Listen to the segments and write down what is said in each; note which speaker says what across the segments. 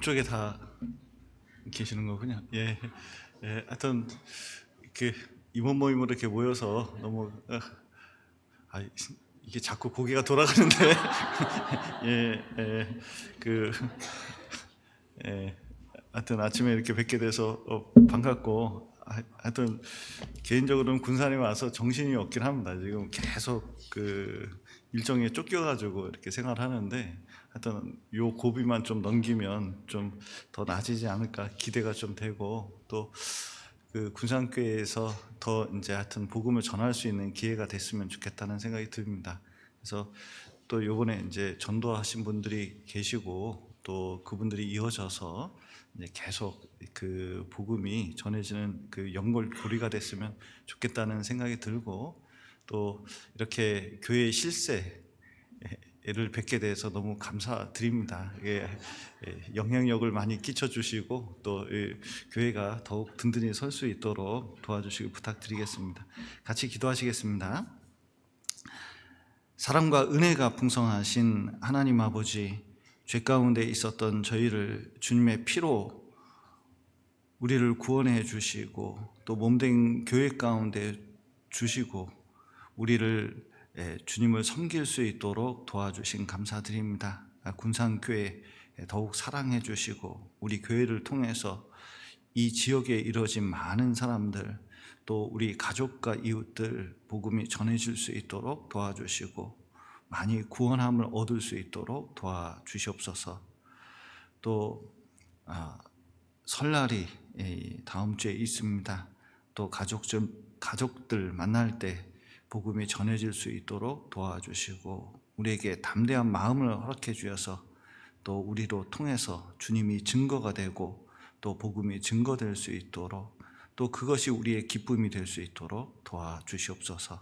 Speaker 1: 쪽에 다 계시는 거군요. 예, 예. 하여튼 그 임원 모임으로 이렇게 모여서 너무 아, 이게 자꾸 고개가 돌아가는데 예, 예, 그 예. 하여튼 아침에 이렇게 뵙게 돼서 반갑고 하여튼 개인적으로는 군산에 와서 정신이 없긴 합니다. 지금 계속 그 일정에 쫓겨가지고 이렇게 생활하는데 하여튼 요 고비만 좀 넘기면 좀 더 나아지지 않을까 기대가 좀 되고 또 그 군산교회에서 더 이제 하여튼 복음을 전할 수 있는 기회가 됐으면 좋겠다는 생각이 듭니다. 그래서 또 요번에 이제 전도하신 분들이 계시고 또 그분들이 이어져서 이제 계속 그 복음이 전해지는 그 연결고리가 됐으면 좋겠다는 생각이 들고 또 이렇게 교회의 실세를 뵙게 돼서 너무 감사드립니다. 영향력을 많이 끼쳐주시고 또 교회가 더욱 든든히 설 수 있도록 도와주시기 부탁드리겠습니다. 같이 기도하시겠습니다. 사랑과 은혜가 풍성하신 하나님 아버지, 죄 가운데 있었던 저희를 주님의 피로 우리를 구원해 주시고 또 몸된 교회 가운데 주시고 우리를 주님을 섬길 수 있도록 도와주신 감사드립니다. 군산교회 더욱 사랑해 주시고 우리 교회를 통해서 이 지역에 이루어진 많은 사람들 또 우리 가족과 이웃들 복음이 전해질 수 있도록 도와주시고 많이 구원함을 얻을 수 있도록 도와주시옵소서. 또 설날이 다음 주에 있습니다. 또 가족들 만날 때 복음이 전해질 수 있도록 도와주시고 우리에게 담대한 마음을 허락해 주셔서 또 우리로 통해서 주님이 증거가 되고 또 복음이 증거될 수 있도록 또 그것이 우리의 기쁨이 될 수 있도록 도와주시옵소서.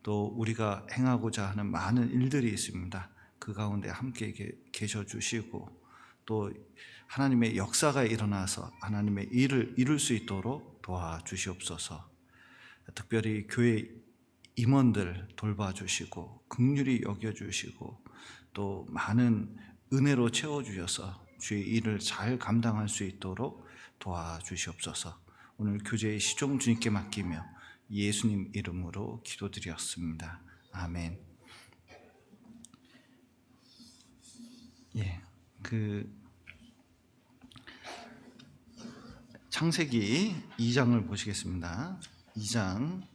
Speaker 1: 또 우리가 행하고자 하는 많은 일들이 있습니다. 그 가운데 함께 계셔 주시고 또 하나님의 역사가 일어나서 하나님의 일을 이룰 수 있도록 도와주시옵소서. 특별히 교회 임원들 돌봐주시고 긍휼히 여겨주시고 또 많은 은혜로 채워주셔서 주의 일을 잘 감당할 수 있도록 도와주시옵소서. 오늘 교제의 시종 주님께 맡기며 예수님 이름으로 기도드렸습니다. 아멘. 예, 창세기 2장을 보시겠습니다. 2장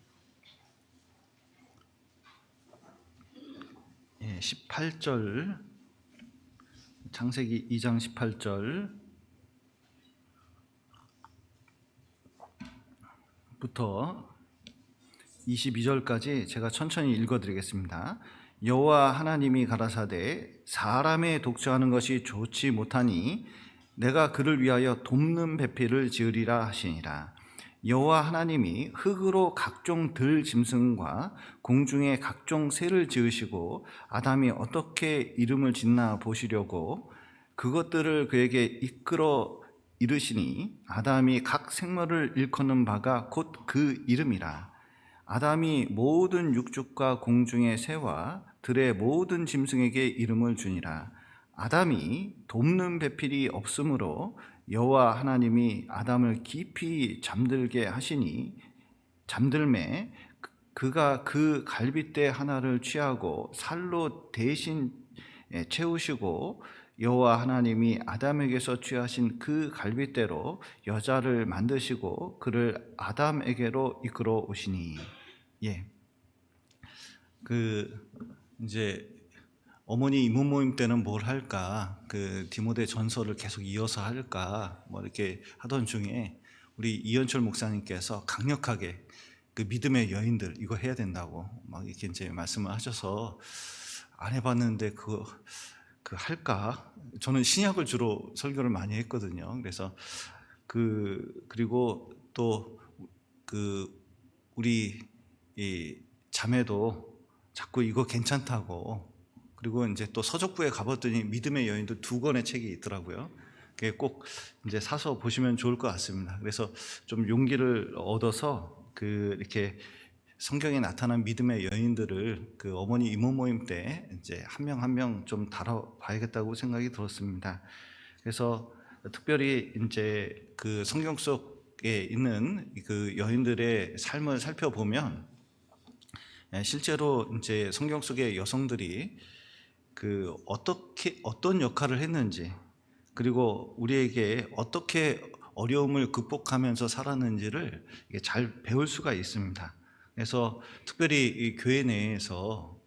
Speaker 1: 18절, 창세기 2장 18절부터 22절까지 제가 천천히 읽어드리겠습니다. 여호와 하나님이 가라사대 사람의 독주하는 것이 좋지 못하니 내가 그를 위하여 돕는 배필을 지으리라 하시니라. 여호와 하나님이 흙으로 각종 들 짐승과 공중의 각종 새를 지으시고 아담이 어떻게 이름을 짓나 보시려고 그것들을 그에게 이끌어 이르시니 아담이 각 생물을 일컫는 바가 곧 그 이름이라. 아담이 모든 육축과 공중의 새와 들의 모든 짐승에게 이름을 주니라. 아담이 돕는 배필이 없으므로 여호와 하나님이 아담을 깊이 잠들게 하시니 잠들매 그가 그 갈빗대 하나를 취하고 살로 대신 채우시고 여호와 하나님이 아담에게서 취하신 그 갈빗대로 여자를 만드시고 그를 아담에게로 이끌어 오시니. 예. 이제 어머니 이모 모임 때는 뭘 할까? 디모데 전서를 계속 이어서 할까? 뭐 이렇게 하던 중에 우리 이현철 목사님께서 강력하게 그 믿음의 여인들 이거 해야 된다고 막 이렇게 이제 말씀을 하셔서 안 해봤는데 그 할까? 저는 신약을 주로 설교를 많이 했거든요. 그래서 그리고 또 우리 이 자매도 자꾸 이거 괜찮다고 그리고 이제 또 서적부에 가봤더니 믿음의 여인도 2권의 책이 있더라고요. 그게 꼭 이제 사서 보시면 좋을 것 같습니다. 그래서 좀 용기를 얻어서 이렇게 성경에 나타난 믿음의 여인들을 어머니 이모 모임 때 이제 한 명 한 명 좀 다뤄봐야겠다고 생각이 들었습니다. 그래서 특별히 이제 그 성경 속에 있는 그 여인들의 삶을 살펴보면 실제로 이제 성경 속의 여성들이 그 어떤 역할을 했는지, 그리고 우리에게 어떻게 어려움을 극복하면서 살았는지를 이게 잘 배울 수가 있습니다. 그래서 특별히 이 교회 내에서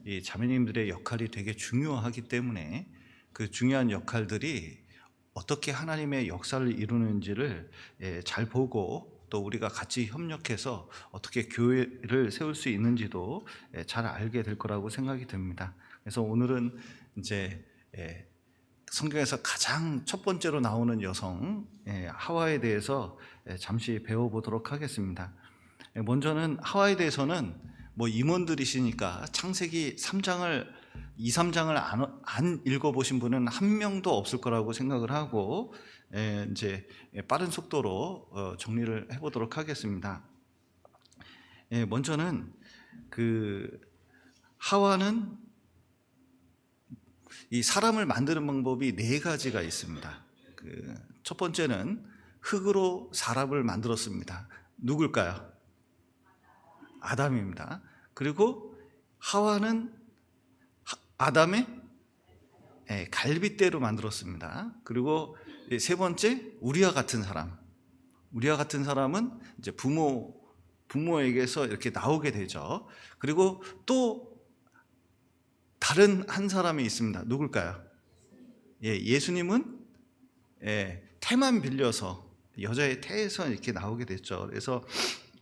Speaker 1: 이 자매님들의 역할이 되게 중요하기 때문에 그 중요한 역할들이 어떻게 하나님의 역사를 이루는지를 잘 보고, 또 우리가 같이 협력해서 어떻게 교회를 세울 수 있는지도 잘 알게 될 거라고 생각이 듭니다. 그래서 오늘은 이제 성경에서 가장 첫 번째로 나오는 여성 하와에 대해서 잠시 배워보도록 하겠습니다. 먼저는 하와에 대해서는 뭐 임원들이시니까 창세기 3장을 2, 3장을 안 읽어보신 분은 한 명도 없을 거라고 생각을 하고 이제 빠른 속도로 정리를 해보도록 하겠습니다. 먼저는 그 하와는 이 사람을 만드는 방법이 네 가지가 있습니다. 첫 번째는 흙으로 사람을 만들었습니다. 누굴까요? 아담입니다. 그리고 하와는 아담의 갈빗대로 만들었습니다. 그리고 세 번째, 우리와 같은 사람. 우리와 같은 사람은 이제 부모에게서 이렇게 나오게 되죠. 그리고 또 다른 한 사람이 있습니다. 누굴까요? 예수님은 태만 빌려서, 여자의 태에서 이렇게 나오게 됐죠. 그래서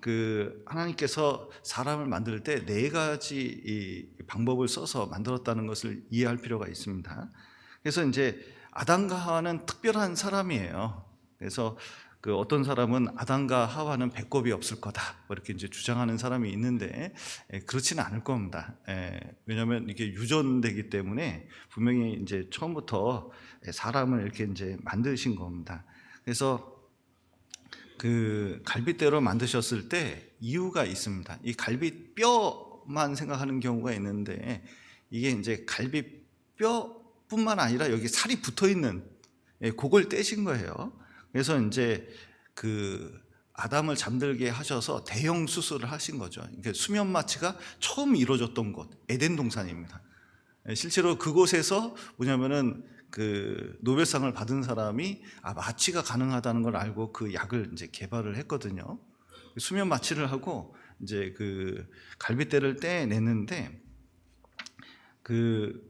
Speaker 1: 그 하나님께서 사람을 만들 때 네 가지 이 방법을 써서 만들었다는 것을 이해할 필요가 있습니다. 그래서 이제 아담과 하와는 특별한 사람이에요. 그래서 그 어떤 사람은 아담과 하와는 배꼽이 없을 거다, 뭐 이렇게 이제 주장하는 사람이 있는데 그렇지는 않을 겁니다. 왜냐하면 이게 유전되기 때문에 분명히 이제 처음부터 사람을 이렇게 이제 만드신 겁니다. 그래서 그 갈빗대로 만드셨을 때 이유가 있습니다. 이 갈빗뼈만 생각하는 경우가 있는데, 이게 이제 갈빗뼈뿐만 아니라 여기 살이 붙어 있는 그걸 떼신 거예요. 그래서 이제 그 아담을 잠들게 하셔서 대형 수술을 하신 거죠. 그러니까 수면 마취가 처음 이루어졌던 곳, 에덴 동산입니다. 실제로 그곳에서 뭐냐면은 그 노벨상을 받은 사람이 마취가 가능하다는 걸 알고 그 약을 이제 개발을 했거든요. 수면 마취를 하고 이제 그 갈빗대를 떼내는데, 그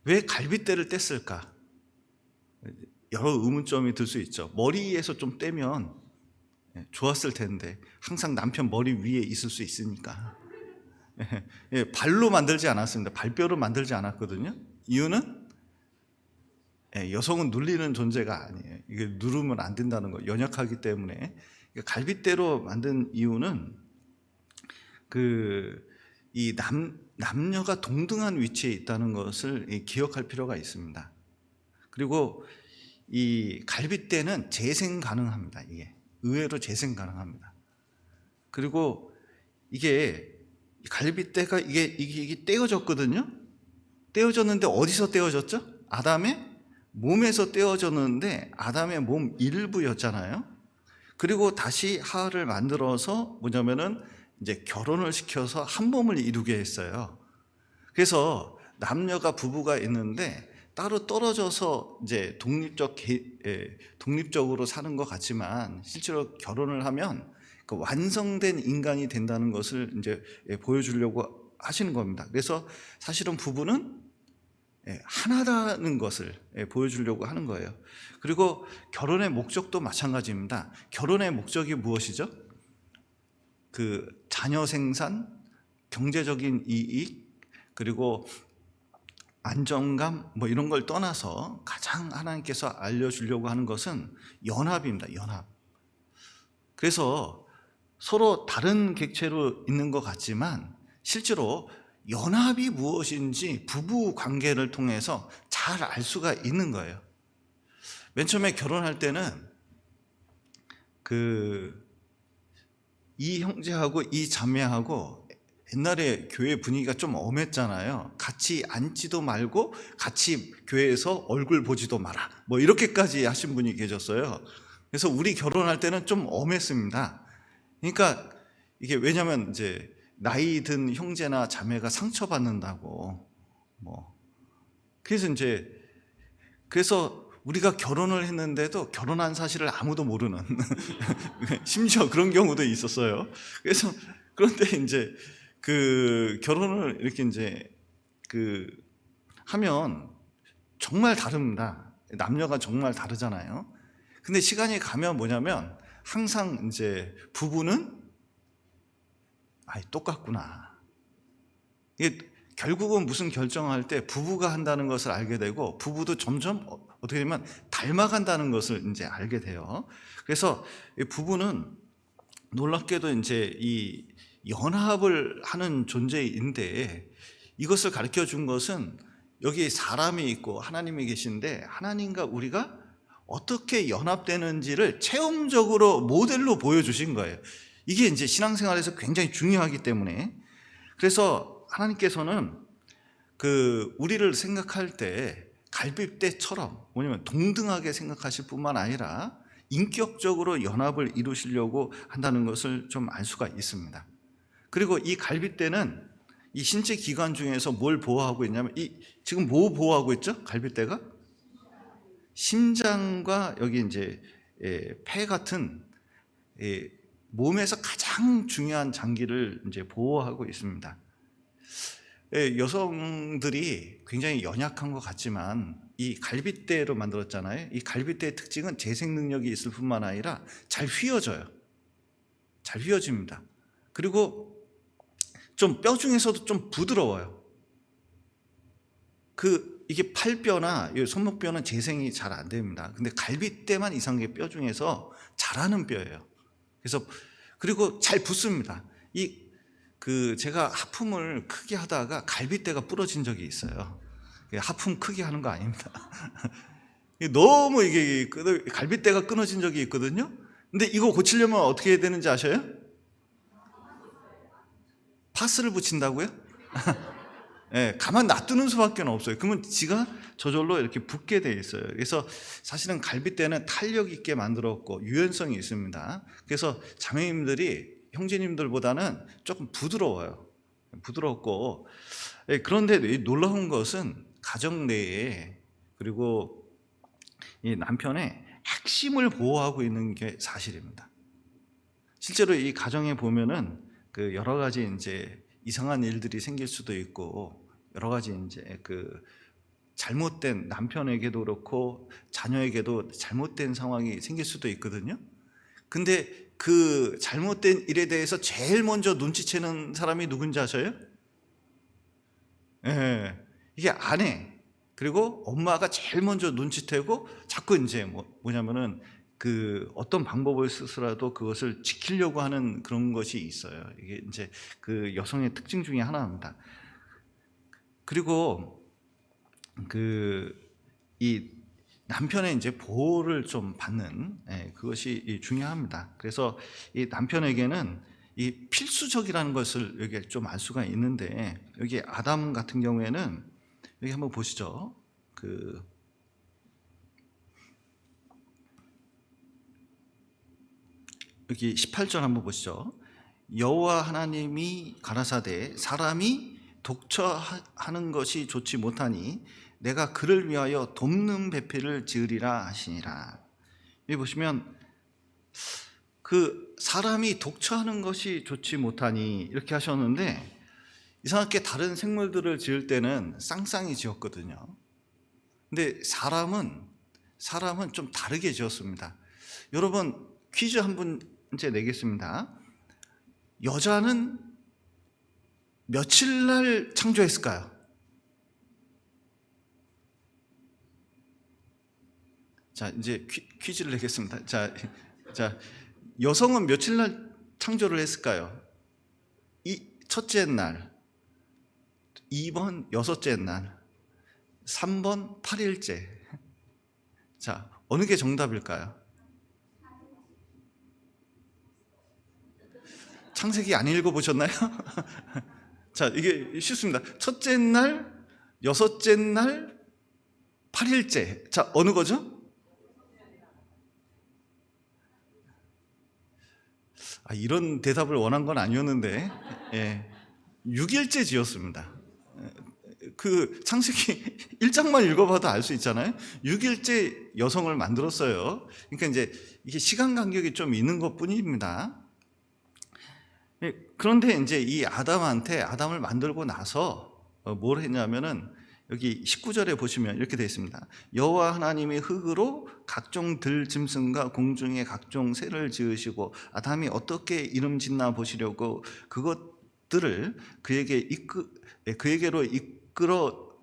Speaker 1: 왜 갈빗대를 뗐을까? 여러 의문점이 들 수 있죠. 머리에서 좀 떼면 좋았을 텐데 항상 남편 머리 위에 있을 수 있으니까. 발로 만들지 않았습니다. 발뼈로 만들지 않았거든요. 이유는 여성은 눌리는 존재가 아니에요. 이게 누르면 안 된다는 거, 연약하기 때문에. 갈빗대로 만든 이유는 이 남녀가 동등한 위치에 있다는 것을 기억할 필요가 있습니다. 그리고 이 갈빗대는 재생 가능합니다. 이게 의외로 재생 가능합니다. 그리고 이게 갈빗대가 이게 떼어졌거든요. 떼어졌는데 어디서 떼어졌죠? 아담의 몸에서 떼어졌는데 아담의 몸 일부였잖아요. 그리고 다시 하와를 만들어서 뭐냐면은 이제 결혼을 시켜서 한 몸을 이루게 했어요. 그래서 남녀가 부부가 있는데 따로 떨어져서 이제 독립적으로 사는 것 같지만, 실제로 결혼을 하면 그 완성된 인간이 된다는 것을 이제 보여주려고 하시는 겁니다. 그래서 사실은 부부는 하나다는 것을 보여주려고 하는 거예요. 그리고 결혼의 목적도 마찬가지입니다. 결혼의 목적이 무엇이죠? 그 자녀 생산, 경제적인 이익, 그리고 안정감, 뭐 이런 걸 떠나서 가장 하나님께서 알려주려고 하는 것은 연합입니다. 연합. 그래서 서로 다른 객체로 있는 것 같지만 실제로 연합이 무엇인지 부부 관계를 통해서 잘 알 수가 있는 거예요. 맨 처음에 결혼할 때는 이 형제하고 이 자매하고 옛날에 교회 분위기가 좀 엄했잖아요. 같이 앉지도 말고 같이 교회에서 얼굴 보지도 마라. 뭐 이렇게까지 하신 분이 계셨어요. 그래서 우리 결혼할 때는 좀 엄했습니다. 그러니까 이게 왜냐면 이제 나이 든 형제나 자매가 상처받는다고 뭐 그래서 우리가 결혼을 했는데도 결혼한 사실을 아무도 모르는 심지어 그런 경우도 있었어요. 그래서 그런데 이제 그 결혼을 이렇게 이제 그 하면 정말 다릅니다. 남녀가 정말 다르잖아요. 근데 시간이 가면 뭐냐면 항상 이제 부부는 똑같구나. 이게 결국은 무슨 결정할 때 부부가 한다는 것을 알게 되고 부부도 점점 어떻게 되면 닮아간다는 것을 이제 알게 돼요. 그래서 이 부부는 놀랍게도 이제 이 연합을 하는 존재인데 이것을 가르쳐 준 것은 여기 사람이 있고 하나님이 계신데 하나님과 우리가 어떻게 연합되는지를 체험적으로 모델로 보여주신 거예요. 이게 이제 신앙생활에서 굉장히 중요하기 때문에 그래서 하나님께서는 그 우리를 생각할 때 갈빗대처럼 뭐냐면 동등하게 생각하실 뿐만 아니라 인격적으로 연합을 이루시려고 한다는 것을 좀 알 수가 있습니다. 그리고 이 갈빗대는 이 신체 기관 중에서 뭘 보호하고 있냐면 지금 뭐 보호하고 있죠? 갈빗대가 심장과 여기 이제 폐 같은 몸에서 가장 중요한 장기를 이제 보호하고 있습니다. 여성들이 굉장히 연약한 것 같지만 이 갈빗대로 만들었잖아요. 이 갈빗대의 특징은 재생 능력이 있을 뿐만 아니라 잘 휘어져요. 잘 휘어집니다. 그리고 좀 뼈 중에서도 좀 부드러워요. 이게 팔뼈나 손목뼈는 재생이 잘 안 됩니다. 근데 갈빗대만 이상하게 뼈 중에서 잘하는 뼈예요. 그래서 그리고 잘 붙습니다. 제가 하품을 크게 하다가 갈빗대가 부러진 적이 있어요. 하품 크게 하는 거 아닙니다. 너무 이게 갈빗대가 끊어진 적이 있거든요. 근데 이거 고치려면 어떻게 해야 되는지 아셔요? 파스를 붙인다고요? 가만 놔두는 수밖에 없어요. 그러면 지가 저절로 이렇게 붙게 돼 있어요. 그래서 사실은 갈빗대는 탄력 있게 만들었고 유연성이 있습니다. 그래서 자매님들이 형제님들보다는 조금 부드러워요. 부드럽고 그런데 놀라운 것은 가정 내에 그리고 이 남편의 핵심을 보호하고 있는 게 사실입니다. 실제로 이 가정에 보면은 그 여러 가지 이제 이상한 일들이 생길 수도 있고 여러 가지 이제 잘못된 남편에게도 그렇고 자녀에게도 잘못된 상황이 생길 수도 있거든요. 근데 그 잘못된 일에 대해서 제일 먼저 눈치채는 사람이 누군지 아셔요? 이게 아내 그리고 엄마가 제일 먼저 눈치채고 자꾸 이제 뭐냐면은 어떤 방법을 쓰더라도 그것을 지키려고 하는 그런 것이 있어요. 이게 이제 그 여성의 특징 중에 하나입니다. 그리고 이 남편의 이제 보호를 좀 받는 그것이 중요합니다. 그래서 이 남편에게는 이 필수적이라는 것을 여기 좀 알 수가 있는데 여기 아담 같은 경우에는 여기 한번 보시죠. 여기 18절 한번 보시죠. 여호와 하나님이 가라사대 사람이 독처하는 것이 좋지 못하니 내가 그를 위하여 돕는 배필을 지으리라 하시니라. 여기 보시면 사람이 독처하는 것이 좋지 못하니 이렇게 하셨는데 이상하게 다른 생물들을 지을 때는 쌍쌍이 지었거든요. 근데 사람은 좀 다르게 지었습니다. 여러분 퀴즈 한 문제 내겠습니다. 여자는 며칠 날 창조했을까요? 자, 이제 퀴즈를 내겠습니다. 자, 여성은 며칠 날 창조를 했을까요? 첫째 날, 2번 여섯째 날, 3번 8일째. 자, 어느 게 정답일까요? 창세기 안 읽어보셨나요? 자, 이게 쉽습니다. 첫째 날, 여섯째 날, 8일째. 자, 어느 거죠? 이런 대답을 원한 건 아니었는데, 예, 6일째 지었습니다. 그 창세기 1장만 읽어봐도 알 수 있잖아요. 6일째 여성을 만들었어요. 그러니까 이제 이게 시간 간격이 좀 있는 것 뿐입니다. 그런데 이제 이 아담을 만들고 나서 뭘 했냐면은 여기 19절에 보시면 이렇게 되어 있습니다. 여호와 하나님이 흙으로 각종 들짐승과 공중의 각종 새를 지으시고 아담이 어떻게 이름 짓나 보시려고 그것들을 그에게로 이끌어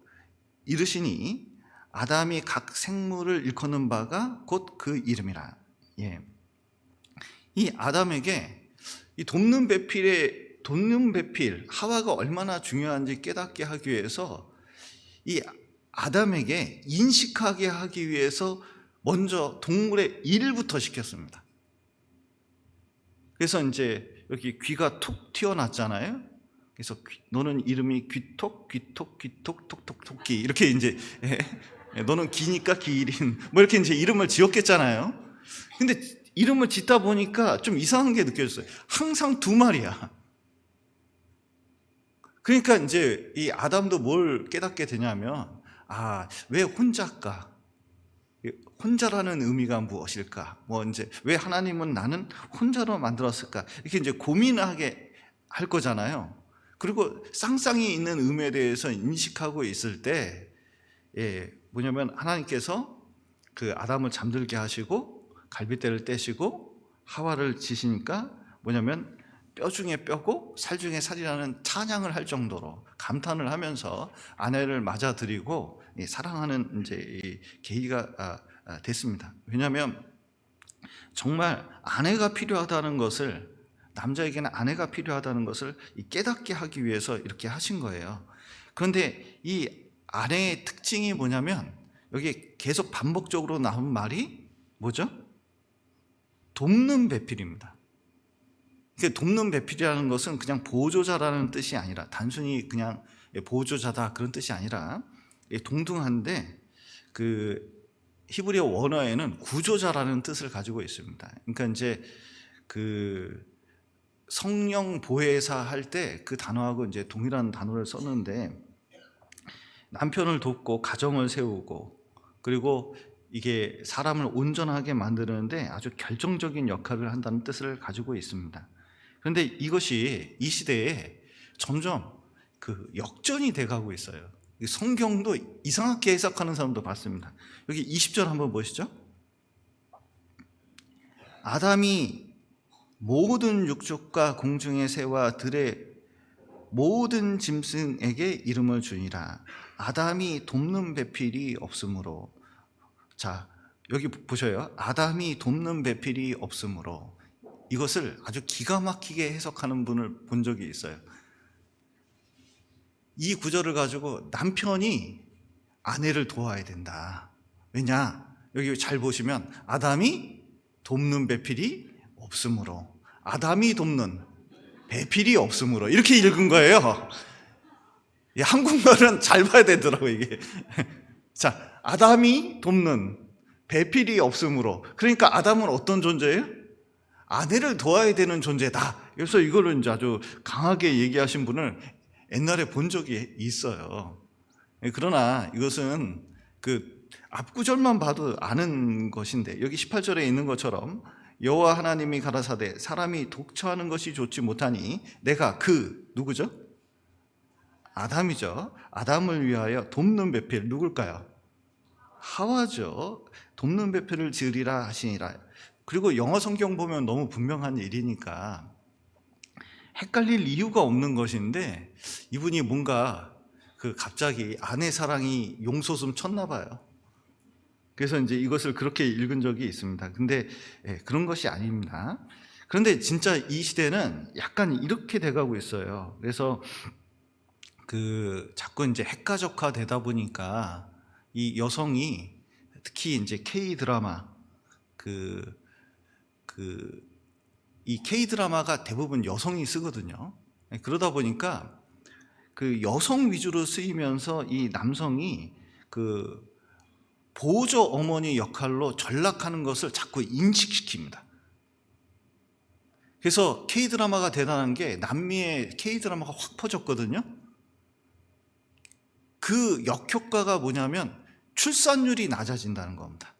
Speaker 1: 이르시니 아담이 각 생물을 일컫는 바가 곧 그 이름이라. 예. 이 아담에게 이 돕는 배필 하와가 얼마나 중요한지 깨닫게 하기 위해서 이 아담에게 인식하게 하기 위해서 먼저 동물의 일부터 시켰습니다. 그래서 이제 여기 귀가 툭 튀어났잖아요. 그래서 너는 이름이 귀톡 톡톡 토끼 이렇게 이제 너는 기니까 기일인 뭐 이렇게 이제 이름을 지었겠잖아요. 근데 이름을 짓다 보니까 좀 이상한 게 느껴졌어요. 항상 두 마리야. 그러니까 이제 이 아담도 뭘 깨닫게 되냐면, 왜 혼자일까? 혼자라는 의미가 무엇일까? 뭐 이제 왜 하나님은 나는 혼자로 만들었을까? 이렇게 이제 고민하게 할 거잖아요. 그리고 쌍쌍이 있는 의미에 대해서 인식하고 있을 때, 뭐냐면 하나님께서 그 아담을 잠들게 하시고 갈빗대를 떼시고 하와를 지시니까 뭐냐면 뼈 중에 뼈고 살 중에 살이라는 찬양을 할 정도로 감탄을 하면서 아내를 맞아들이고 사랑하는 이제 계기가 됐습니다. 왜냐하면 정말 아내가 필요하다는 것을 남자에게는 아내가 필요하다는 것을 깨닫게 하기 위해서 이렇게 하신 거예요. 그런데 이 아내의 특징이 뭐냐면 여기 계속 반복적으로 나온 말이 뭐죠? 돕는 배필입니다. 돕는 배필이라는 것은 그냥 보조자라는 뜻이 아니라 단순히 그냥 보조자다 그런 뜻이 아니라 동등한데 그 히브리어 원어에는 구조자라는 뜻을 가지고 있습니다. 그러니까 이제 그 성령 보혜사 할 때 그 단어하고 이제 동일한 단어를 썼는데 남편을 돕고 가정을 세우고 그리고 이게 사람을 온전하게 만드는데 아주 결정적인 역할을 한다는 뜻을 가지고 있습니다. 그런데 이것이 이 시대에 점점 그 역전이 돼가고 있어요. 성경도 이상하게 해석하는 사람도 봤습니다. 여기 20절 한번 보시죠. 아담이 모든 육족과 공중의 새와 들의 모든 짐승에게 이름을 주니라. 아담이 돕는 배필이 없으므로. 자, 여기 보셔요. 아담이 돕는 배필이 없으므로. 이것을 아주 기가 막히게 해석하는 분을 본 적이 있어요. 이 구절을 가지고 남편이 아내를 도와야 된다. 왜냐? 여기 잘 보시면 아담이 돕는 배필이 없으므로. 아담이 돕는 배필이 없으므로. 이렇게 읽은 거예요. 한국말은 잘 봐야 되더라고요, 이게. 자, 아담이 돕는 배필이 없으므로. 그러니까 아담은 어떤 존재예요? 아내를 도와야 되는 존재다. 그래서 이거를 이제 아주 강하게 얘기하신 분을 옛날에 본 적이 있어요. 그러나 이것은 그 앞구절만 봐도 아는 것인데 여기 18절에 있는 것처럼 여호와 하나님이 가라사대 사람이 독처하는 것이 좋지 못하니 내가 누구죠? 아담이죠. 아담을 위하여 돕는 배필 누굴까요? 하와죠. 돕는 배필을 지으리라 하시니라. 그리고 영어 성경 보면 너무 분명한 일이니까 헷갈릴 이유가 없는 것인데 이분이 뭔가 갑자기 아내 사랑이 용솟음 쳤나 봐요. 그래서 이제 이것을 그렇게 읽은 적이 있습니다. 근데 그런 것이 아닙니다. 그런데 진짜 이 시대는 약간 이렇게 돼가고 있어요. 그래서 자꾸 이제 핵가족화 되다 보니까 이 여성이 특히 이제 K 드라마 이 K 드라마가 대부분 여성이 쓰거든요. 그러다 보니까 그 여성 위주로 쓰이면서 이 남성이 그 보조 어머니 역할로 전락하는 것을 자꾸 인식시킵니다. 그래서 K드라마가 대단한 게 남미의 K드라마가 확 퍼졌거든요. 그 역효과가 뭐냐면 출산율이 낮아진다는 겁니다.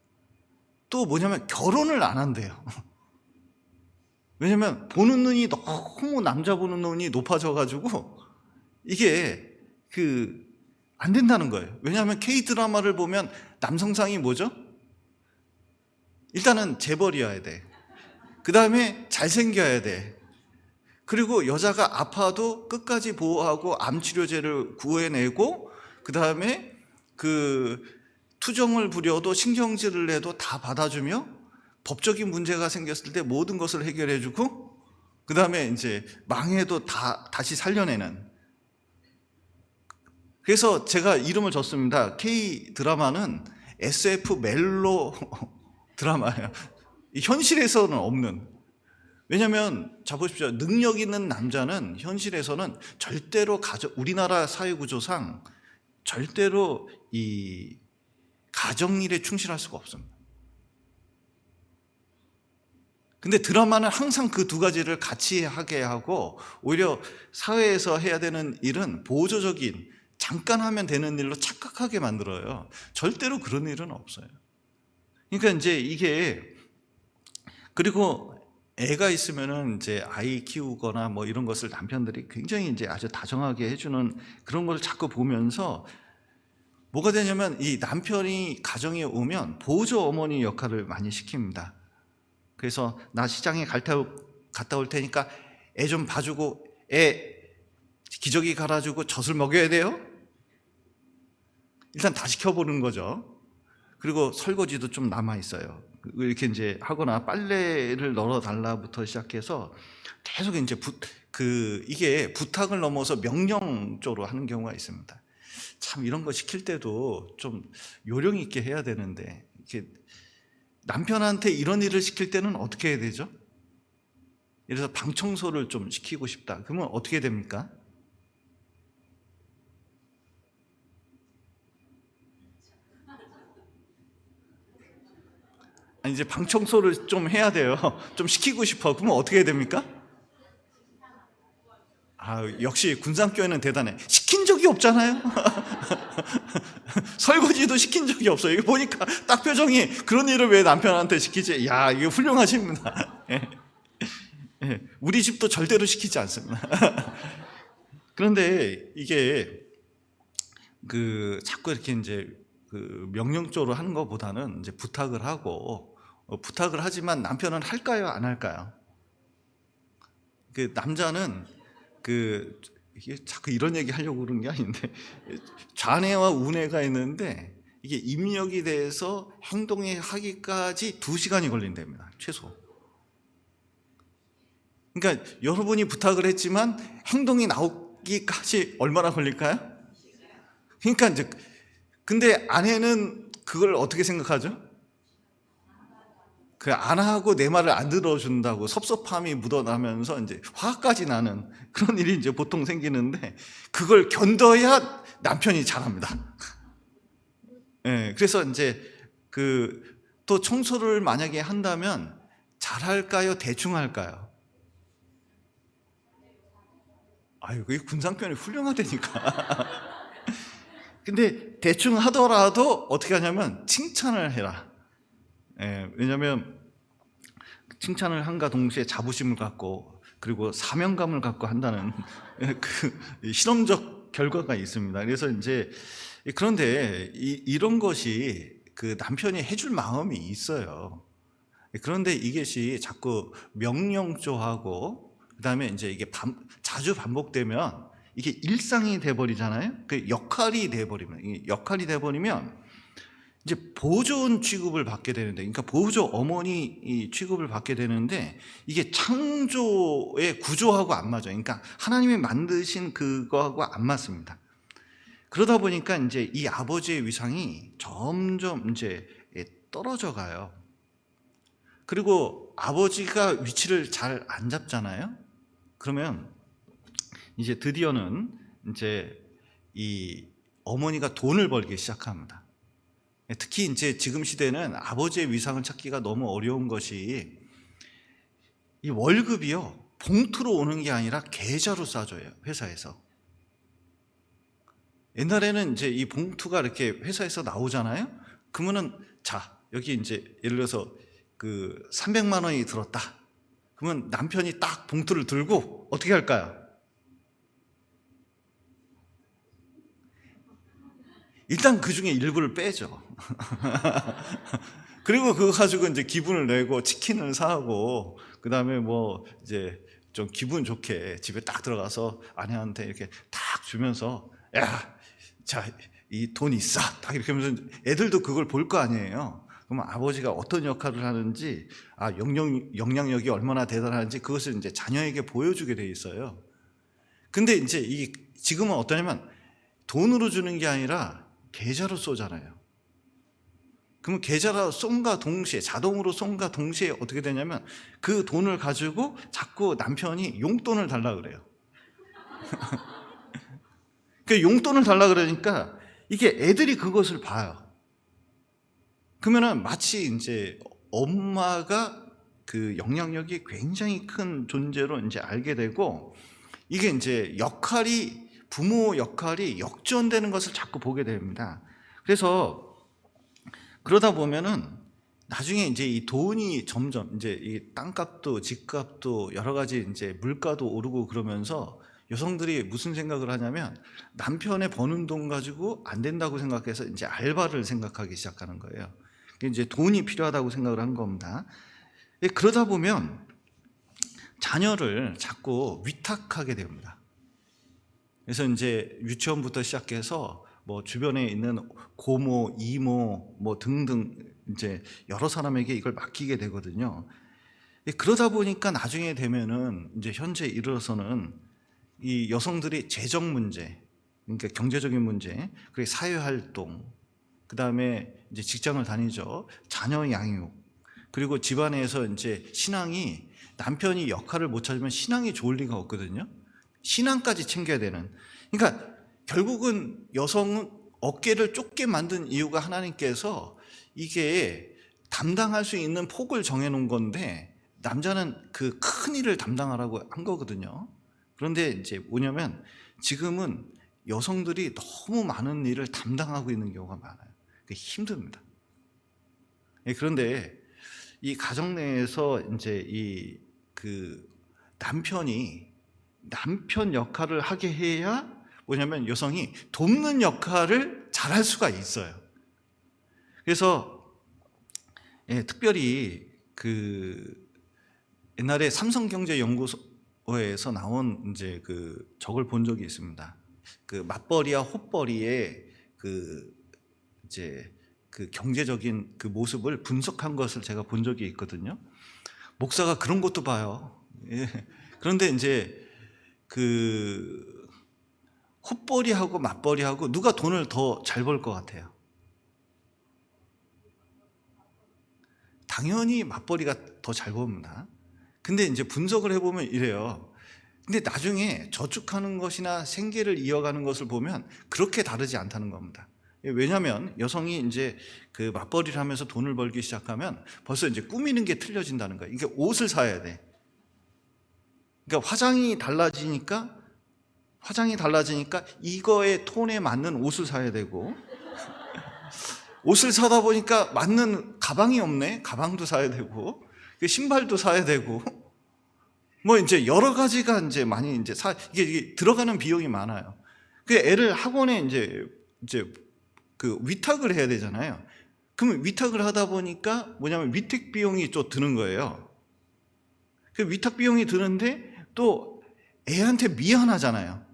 Speaker 1: 또 뭐냐면 결혼을 안 한대요. 왜냐면 보는 눈이 너무 남자 보는 눈이 높아져가지고 이게 안 된다는 거예요. 왜냐하면 K드라마를 보면 남성상이 뭐죠? 일단은 재벌이어야 돼. 그 다음에 잘생겨야 돼. 그리고 여자가 아파도 끝까지 보호하고 암치료제를 구해내고, 그 다음에 투정을 부려도 신경질을 내도 다 받아주며 법적인 문제가 생겼을 때 모든 것을 해결해주고, 그 다음에 이제 망해도 다시 살려내는. 그래서 제가 이름을 줬습니다. K 드라마는 SF 멜로 드라마예요. 현실에서는 없는. 왜냐하면 자 보십시오. 능력 있는 남자는 현실에서는 절대로 우리나라 사회 구조상 절대로 이 가정일에 충실할 수가 없습니다. 근데 드라마는 항상 그 두 가지를 같이 하게 하고, 오히려 사회에서 해야 되는 일은 보조적인 잠깐 하면 되는 일로 착각하게 만들어요. 절대로 그런 일은 없어요. 그러니까 이제 이게, 그리고 애가 있으면은 이제 아이 키우거나 뭐 이런 것을 남편들이 굉장히 이제 아주 다정하게 해주는 그런 걸 자꾸 보면서 뭐가 되냐면, 이 남편이 가정에 오면 보조 어머니 역할을 많이 시킵니다. 그래서 나 시장에 갔다 올 테니까 애 좀 봐주고, 애 기저귀 갈아주고 젖을 먹여야 돼요. 일단 다 시켜보는 거죠. 그리고 설거지도 좀 남아 있어요. 이렇게 이제 하거나 빨래를 널어달라부터 시작해서 계속 이제 이게 부탁을 넘어서 명령조로 하는 경우가 있습니다. 참 이런 거 시킬 때도 좀 요령 있게 해야 되는데, 이렇게 남편한테 이런 일을 시킬 때는 어떻게 해야 되죠? 예를 들어서 방 청소를 좀 시키고 싶다. 그러면 어떻게 됩니까? 아니, 이제 방 청소를 좀 해야 돼요. 좀 시키고 싶어. 그러면 어떻게 해야 됩니까? 역시 군산교회는 대단해. 시킨 적이 없잖아요. 설거지도 시킨 적이 없어요. 이거 보니까 딱 표정이, 그런 일을 왜 남편한테 시키지? 야, 이거 훌륭하십니다. 예. 예. 우리 집도 절대로 시키지 않습니다. 그런데 이게 자꾸 이렇게 이제 명령조로 하는 것보다는 이제 부탁을 하고, 부탁을 하지만 남편은 할까요, 안 할까요? 남자는 이게 자꾸 이런 얘기 하려고 그러는 게 아닌데, 좌뇌와 우뇌가 있는데 이게 입력이 돼서 행동에 하기까지 2시간이 걸린답니다, 최소. 그러니까 여러분이 부탁을 했지만 행동이 나오기까지 얼마나 걸릴까요? 그러니까 이제, 근데 아내는 그걸 어떻게 생각하죠? 안 하고 내 말을 안 들어준다고 섭섭함이 묻어나면서 이제 화까지 나는 그런 일이 이제 보통 생기는데, 그걸 견뎌야 남편이 잘합니다. 예, 그래서 이제 또 청소를 만약에 한다면 잘할까요, 대충 할까요? 그게 군상편이 훌륭하다니까. 근데 대충 하더라도 어떻게 하냐면 칭찬을 해라. 왜냐하면 칭찬을 한가 동시에 자부심을 갖고, 그리고 사명감을 갖고 한다는 실험적 결과가 있습니다. 그래서 이제, 그런데 이런 것이 남편이 해줄 마음이 있어요. 그런데 이것이 자꾸 명령조하고, 그 다음에 이제 이게 자주 반복되면 이게 일상이 돼버리잖아요. 역할이 돼버리면 이제 보조 취급을 받게 되는데, 그러니까 보조 어머니 취급을 받게 되는데, 이게 창조의 구조하고 안 맞아요. 그러니까 하나님이 만드신 그거하고 안 맞습니다. 그러다 보니까 이제 이 아버지의 위상이 점점 이제 떨어져 가요. 그리고 아버지가 위치를 잘 안 잡잖아요. 그러면 이제 드디어는 이제 이 어머니가 돈을 벌기 시작합니다. 특히 이제 지금 시대는 아버지의 위상을 찾기가 너무 어려운 것이 이 월급이요, 봉투로 오는 게 아니라 계좌로 싸줘요, 회사에서. 옛날에는 이제 이 봉투가 이렇게 회사에서 나오잖아요. 그러면은 자, 여기 이제 예를 들어서 그 300만 원이 들었다. 그러면 남편이 딱 봉투를 들고 어떻게 할까요? 일단 그 중에 일부를 빼죠. 그리고 그거 가지고 이제 기분을 내고 치킨을 사고, 그 다음에 뭐 이제 좀 기분 좋게 집에 딱 들어가서 아내한테 이렇게 딱 주면서, 야, 자, 이 돈 있어. 딱 이렇게 하면서 애들도 그걸 볼 거 아니에요. 그러면 아버지가 어떤 역할을 하는지, 영향력이 얼마나 대단한지 그것을 이제 자녀에게 보여주게 돼 있어요. 근데 이제 지금은 어떠냐면 돈으로 주는 게 아니라 계좌로 쏘잖아요. 그러면 계좌로 쏜과 동시에, 자동으로 쏜과 동시에 어떻게 되냐면 그 돈을 가지고 자꾸 남편이 용돈을 달라 그래요. 그 용돈을 달라 그러니까 이게 애들이 그것을 봐요. 그러면은 마치 이제 엄마가 그 영향력이 굉장히 큰 존재로 이제 알게 되고, 이게 이제 부모 역할이 역전되는 것을 자꾸 보게 됩니다. 그래서 그러다 보면은 나중에 이제 이 돈이 점점 이제 이 땅값도 집값도 여러 가지 이제 물가도 오르고 그러면서 여성들이 무슨 생각을 하냐면 남편의 버는 돈 가지고 안 된다고 생각해서 이제 알바를 생각하기 시작하는 거예요. 이제 돈이 필요하다고 생각을 한 겁니다. 그러다 보면 자녀를 자꾸 위탁하게 됩니다. 그래서 이제 유치원부터 시작해서 뭐 주변에 있는 고모, 이모 뭐 등등 이제 여러 사람에게 이걸 맡기게 되거든요. 그러다 보니까 나중에 되면은 이제 현재 이르러서는 이 여성들이 재정 문제, 그러니까 경제적인 문제, 그리고 사회 활동, 그 다음에 이제 직장을 다니죠. 자녀 양육, 그리고 집안에서 이제 신앙이, 남편이 역할을 못 찾으면 신앙이 좋을 리가 없거든요. 신앙까지 챙겨야 되는. 그러니까 결국은 여성은 어깨를 좁게 만든 이유가 하나님께서 이게 담당할 수 있는 폭을 정해놓은 건데 남자는 그 큰 일을 담당하라고 한 거거든요. 그런데 이제 뭐냐면 지금은 여성들이 너무 많은 일을 담당하고 있는 경우가 많아요. 그게 힘듭니다. 그런데 이 가정 내에서 이제 그 남편 역할을 하게 해야 뭐냐면 여성이 돕는 역할을 잘할 수가 있어요. 그래서 특별히 그 옛날에 삼성경제연구소에서 나온 이제 그 적을 본 적이 있습니다. 그 맞벌이와 호벌이의 그 이제 그 경제적인 그 모습을 분석한 것을 제가 본 적이 있거든요. 목사가 그런 것도 봐요. 그런데 이제 그 헛벌이하고 맞벌이하고 누가 돈을 더 잘 벌 것 같아요? 당연히 맞벌이가 더 잘 법니다. 근데 이제 분석을 해보면 이래요. 근데 나중에 저축하는 것이나 생계를 이어가는 것을 보면 그렇게 다르지 않다는 겁니다. 왜냐하면 여성이 이제 그 맞벌이를 하면서 돈을 벌기 시작하면 벌써 이제 꾸미는 게 틀려진다는 거예요. 이게 옷을 사야 돼. 그러니까 화장이 달라지니까 이거의 톤에 맞는 옷을 사야 되고, 옷을 사다 보니까 맞는 가방이 없네. 가방도 사야 되고, 신발도 사야 되고, 뭐 이제 여러 가지가 이제 많이 이제 이게 들어가는 비용이 많아요. 그 애를 학원에 이제 그 위탁을 해야 되잖아요. 그럼 위탁을 하다 보니까 뭐냐면 위탁 비용이 또 드는 거예요. 그 위탁 비용이 드는데 또 애한테 미안하잖아요.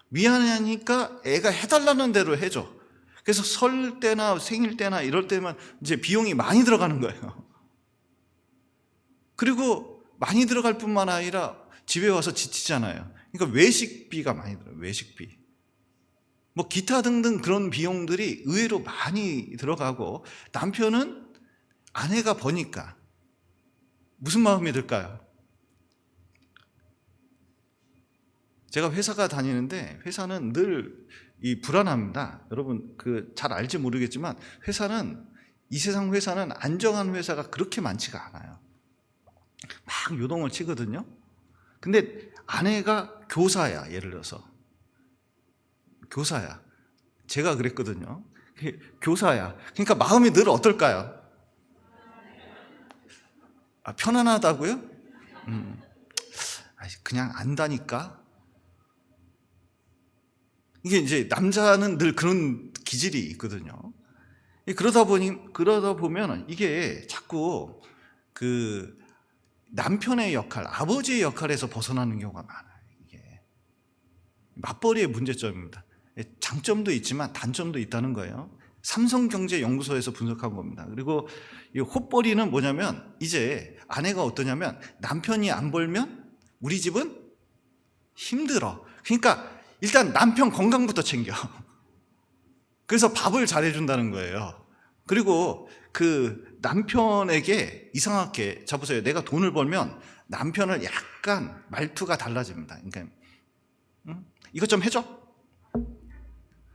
Speaker 1: 미안하니까 애가 해달라는 대로 해줘. 그래서 설 때나 생일 때나 이럴 때만 이제 비용이 많이 들어가는 거예요. 그리고 많이 들어갈 뿐만 아니라 집에 와서 지치잖아요. 그러니까 외식비가 많이 들어요. 외식비. 뭐 기타 등등 그런 비용들이 의외로 많이 들어가고, 남편은 아내가 버니까 무슨 마음이 들까요? 제가 회사가 다니는데 회사는 늘 이 불안합니다. 여러분 잘 알지 모르겠지만 이 세상 회사는 안정한 회사가 그렇게 많지가 않아요. 막 요동을 치거든요. 근데 아내가 교사야. 예를 들어서 교사야. 제가 그랬거든요. 교사야. 그러니까 마음이 늘 어떨까요? 편안하다고요? 그냥 안다니까. 이게 이제 남자는 늘 그런 기질이 있거든요. 그러다 보면 이게 자꾸 그 남편의 역할, 아버지의 역할에서 벗어나는 경우가 많아요. 이게 맞벌이의 문제점입니다. 장점도 있지만 단점도 있다는 거예요. 삼성경제연구소에서 분석한 겁니다. 그리고 이 헛벌이는 뭐냐면 이제 아내가 어떠냐면 남편이 안 벌면 우리 집은 힘들어. 그러니까 일단 남편 건강부터 챙겨. 그래서 밥을 잘해준다는 거예요. 그리고 그 남편에게 이상하게 잡으세요. 내가 돈을 벌면 남편을 약간 말투가 달라집니다. 그러니까 이것 좀 해줘.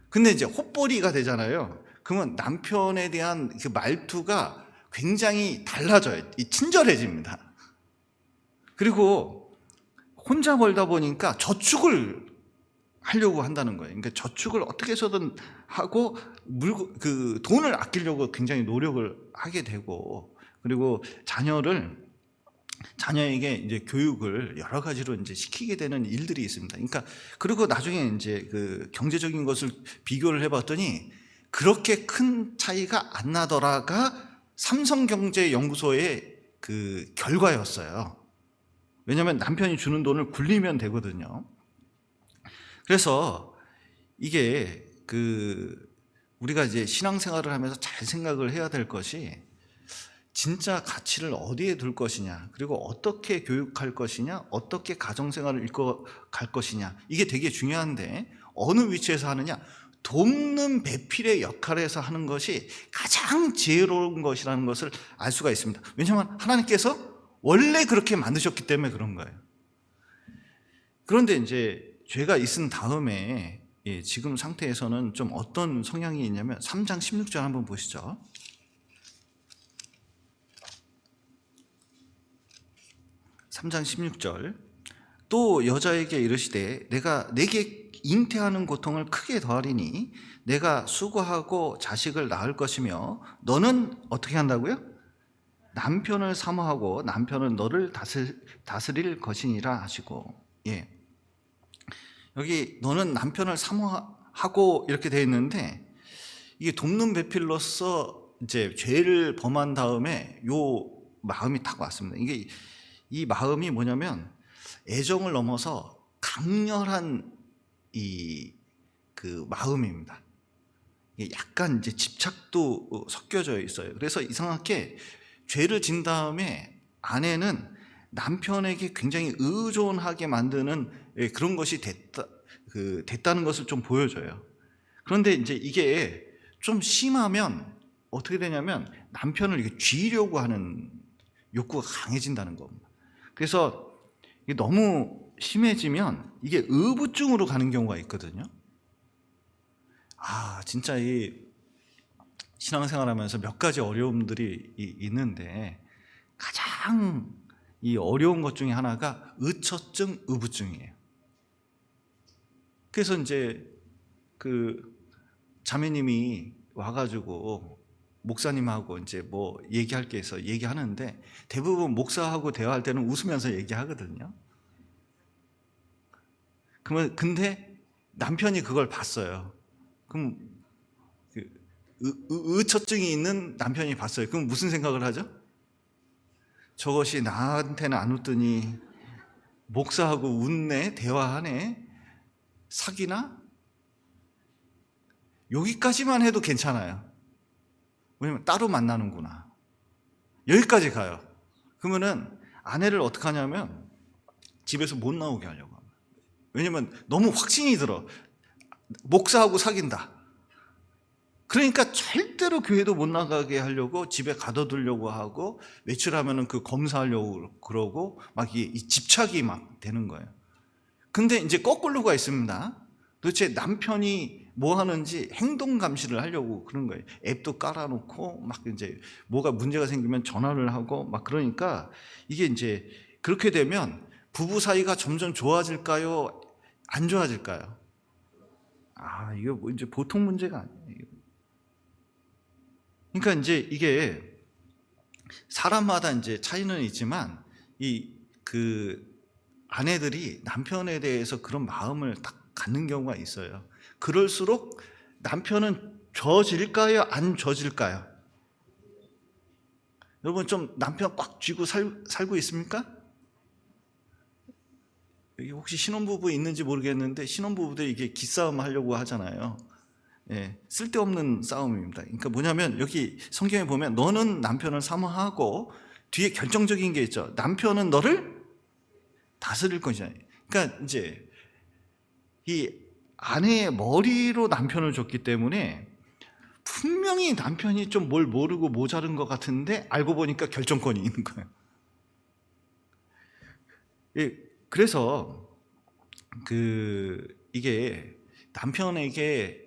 Speaker 1: 근데 이제 헛벌이가 되잖아요. 그러면 남편에 대한 그 말투가 굉장히 달라져요. 친절해집니다. 그리고 혼자 벌다 보니까 저축을 하려고 한다는 거예요. 그러니까 저축을 어떻게 해서든 하고 돈을 아끼려고 굉장히 노력을 하게 되고, 그리고 자녀에게 이제 교육을 여러 가지로 이제 시키게 되는 일들이 있습니다. 그러니까 그리고 나중에 이제 그 경제적인 것을 비교를 해봤더니 그렇게 큰 차이가 안 나더라가 삼성경제연구소의 그 결과였어요. 왜냐하면 남편이 주는 돈을 굴리면 되거든요. 그래서 이게 우리가 이제 신앙생활을 하면서 잘 생각을 해야 될 것이 진짜 가치를 어디에 둘 것이냐, 그리고 어떻게 교육할 것이냐, 어떻게 가정생활을 이끌어갈 것이냐, 이게 되게 중요한데 어느 위치에서 하느냐, 돕는 배필의 역할에서 하는 것이 가장 지혜로운 것이라는 것을 알 수가 있습니다. 왜냐하면 하나님께서 원래 그렇게 만드셨기 때문에 그런 거예요. 그런데 이제 죄가 있은 다음에 지금 상태에서는 좀 어떤 성향이 있냐면 3장 16절 한번 보시죠. 3장 16절. 또 여자에게 이르시되 내가 내게 잉태하는 고통을 크게 더하리니 내가 수고하고 자식을 낳을 것이며 너는 어떻게 한다고요? 남편을 사모하고 남편은 너를 다스릴 것이니라 하시고, 여기 너는 남편을 사모하고 이렇게 되어 있는데, 이게 돕는 배필로서 이제 죄를 범한 다음에 요 마음이 딱 왔습니다. 이게 이 마음이 뭐냐면 애정을 넘어서 강렬한 그 마음입니다. 약간 이제 집착도 섞여져 있어요. 그래서 이상하게 죄를 진 다음에 아내는 남편에게 굉장히 의존하게 만드는 그런 것이 됐다는 것을 좀 보여줘요. 그런데 이제 이게 좀 심하면 어떻게 되냐면 남편을 이렇게 쥐려고 하는 욕구가 강해진다는 겁니다. 그래서 이게 너무 심해지면 이게 의부증으로 가는 경우가 있거든요. 진짜 이 신앙생활하면서 몇 가지 어려움들이 있는데 가장 이 어려운 것 중에 하나가 의처증, 의부증이에요. 그래서 이제 그 자매님이 와가지고 목사님하고 이제 뭐 얘기할 게 있어 얘기하는데 대부분 목사하고 대화할 때는 웃으면서 얘기하거든요. 그러면 근데 남편이 그걸 봤어요. 그럼 의처증이 있는 남편이 봤어요. 그럼 무슨 생각을 하죠? 저것이 나한테는 안 웃더니 목사하고 웃네, 대화하네, 사귀나? 여기까지만 해도 괜찮아요. 왜냐면 따로 만나는구나. 여기까지 가요. 그러면은 아내를 어떻게 하냐면 집에서 못 나오게 하려고 합니다. 왜냐면 너무 확신이 들어. 목사하고 사귄다. 그러니까 절대로 교회도 못 나가게 하려고 집에 가둬두려고 하고, 외출하면은 그 검사하려고 그러고 막 이 집착이 막 되는 거예요. 근데 이제 거꾸로가 있습니다. 도대체 남편이 뭐 하는지 행동 감시를 하려고 그런 거예요. 앱도 깔아놓고 막 이제 뭐가 문제가 생기면 전화를 하고 막 그러니까 이게 이제 그렇게 되면 부부 사이가 점점 좋아질까요? 안 좋아질까요? 이거 뭐 이제 보통 문제가 아니에요. 그러니까 이제 이게 사람마다 이제 차이는 있지만 그 아내들이 남편에 대해서 그런 마음을 딱 갖는 경우가 있어요. 그럴수록 남편은 져질까요? 안 져질까요? 여러분 좀 남편 꽉 쥐고 살고 있습니까? 여기 혹시 신혼부부 있는지 모르겠는데 신혼부부들 이게 기싸움 하려고 하잖아요. 예, 쓸데없는 싸움입니다. 그러니까 뭐냐면 여기 성경에 보면 너는 남편을 사모하고 뒤에 결정적인 게 있죠. 남편은 너를 다스릴 것이잖아요. 그러니까 이제 이 아내의 머리로 남편을 줬기 때문에 분명히 남편이 좀 뭘 모르고 모자른 것 같은데 알고 보니까 결정권이 있는 거예요. 예, 그래서 이게 남편에게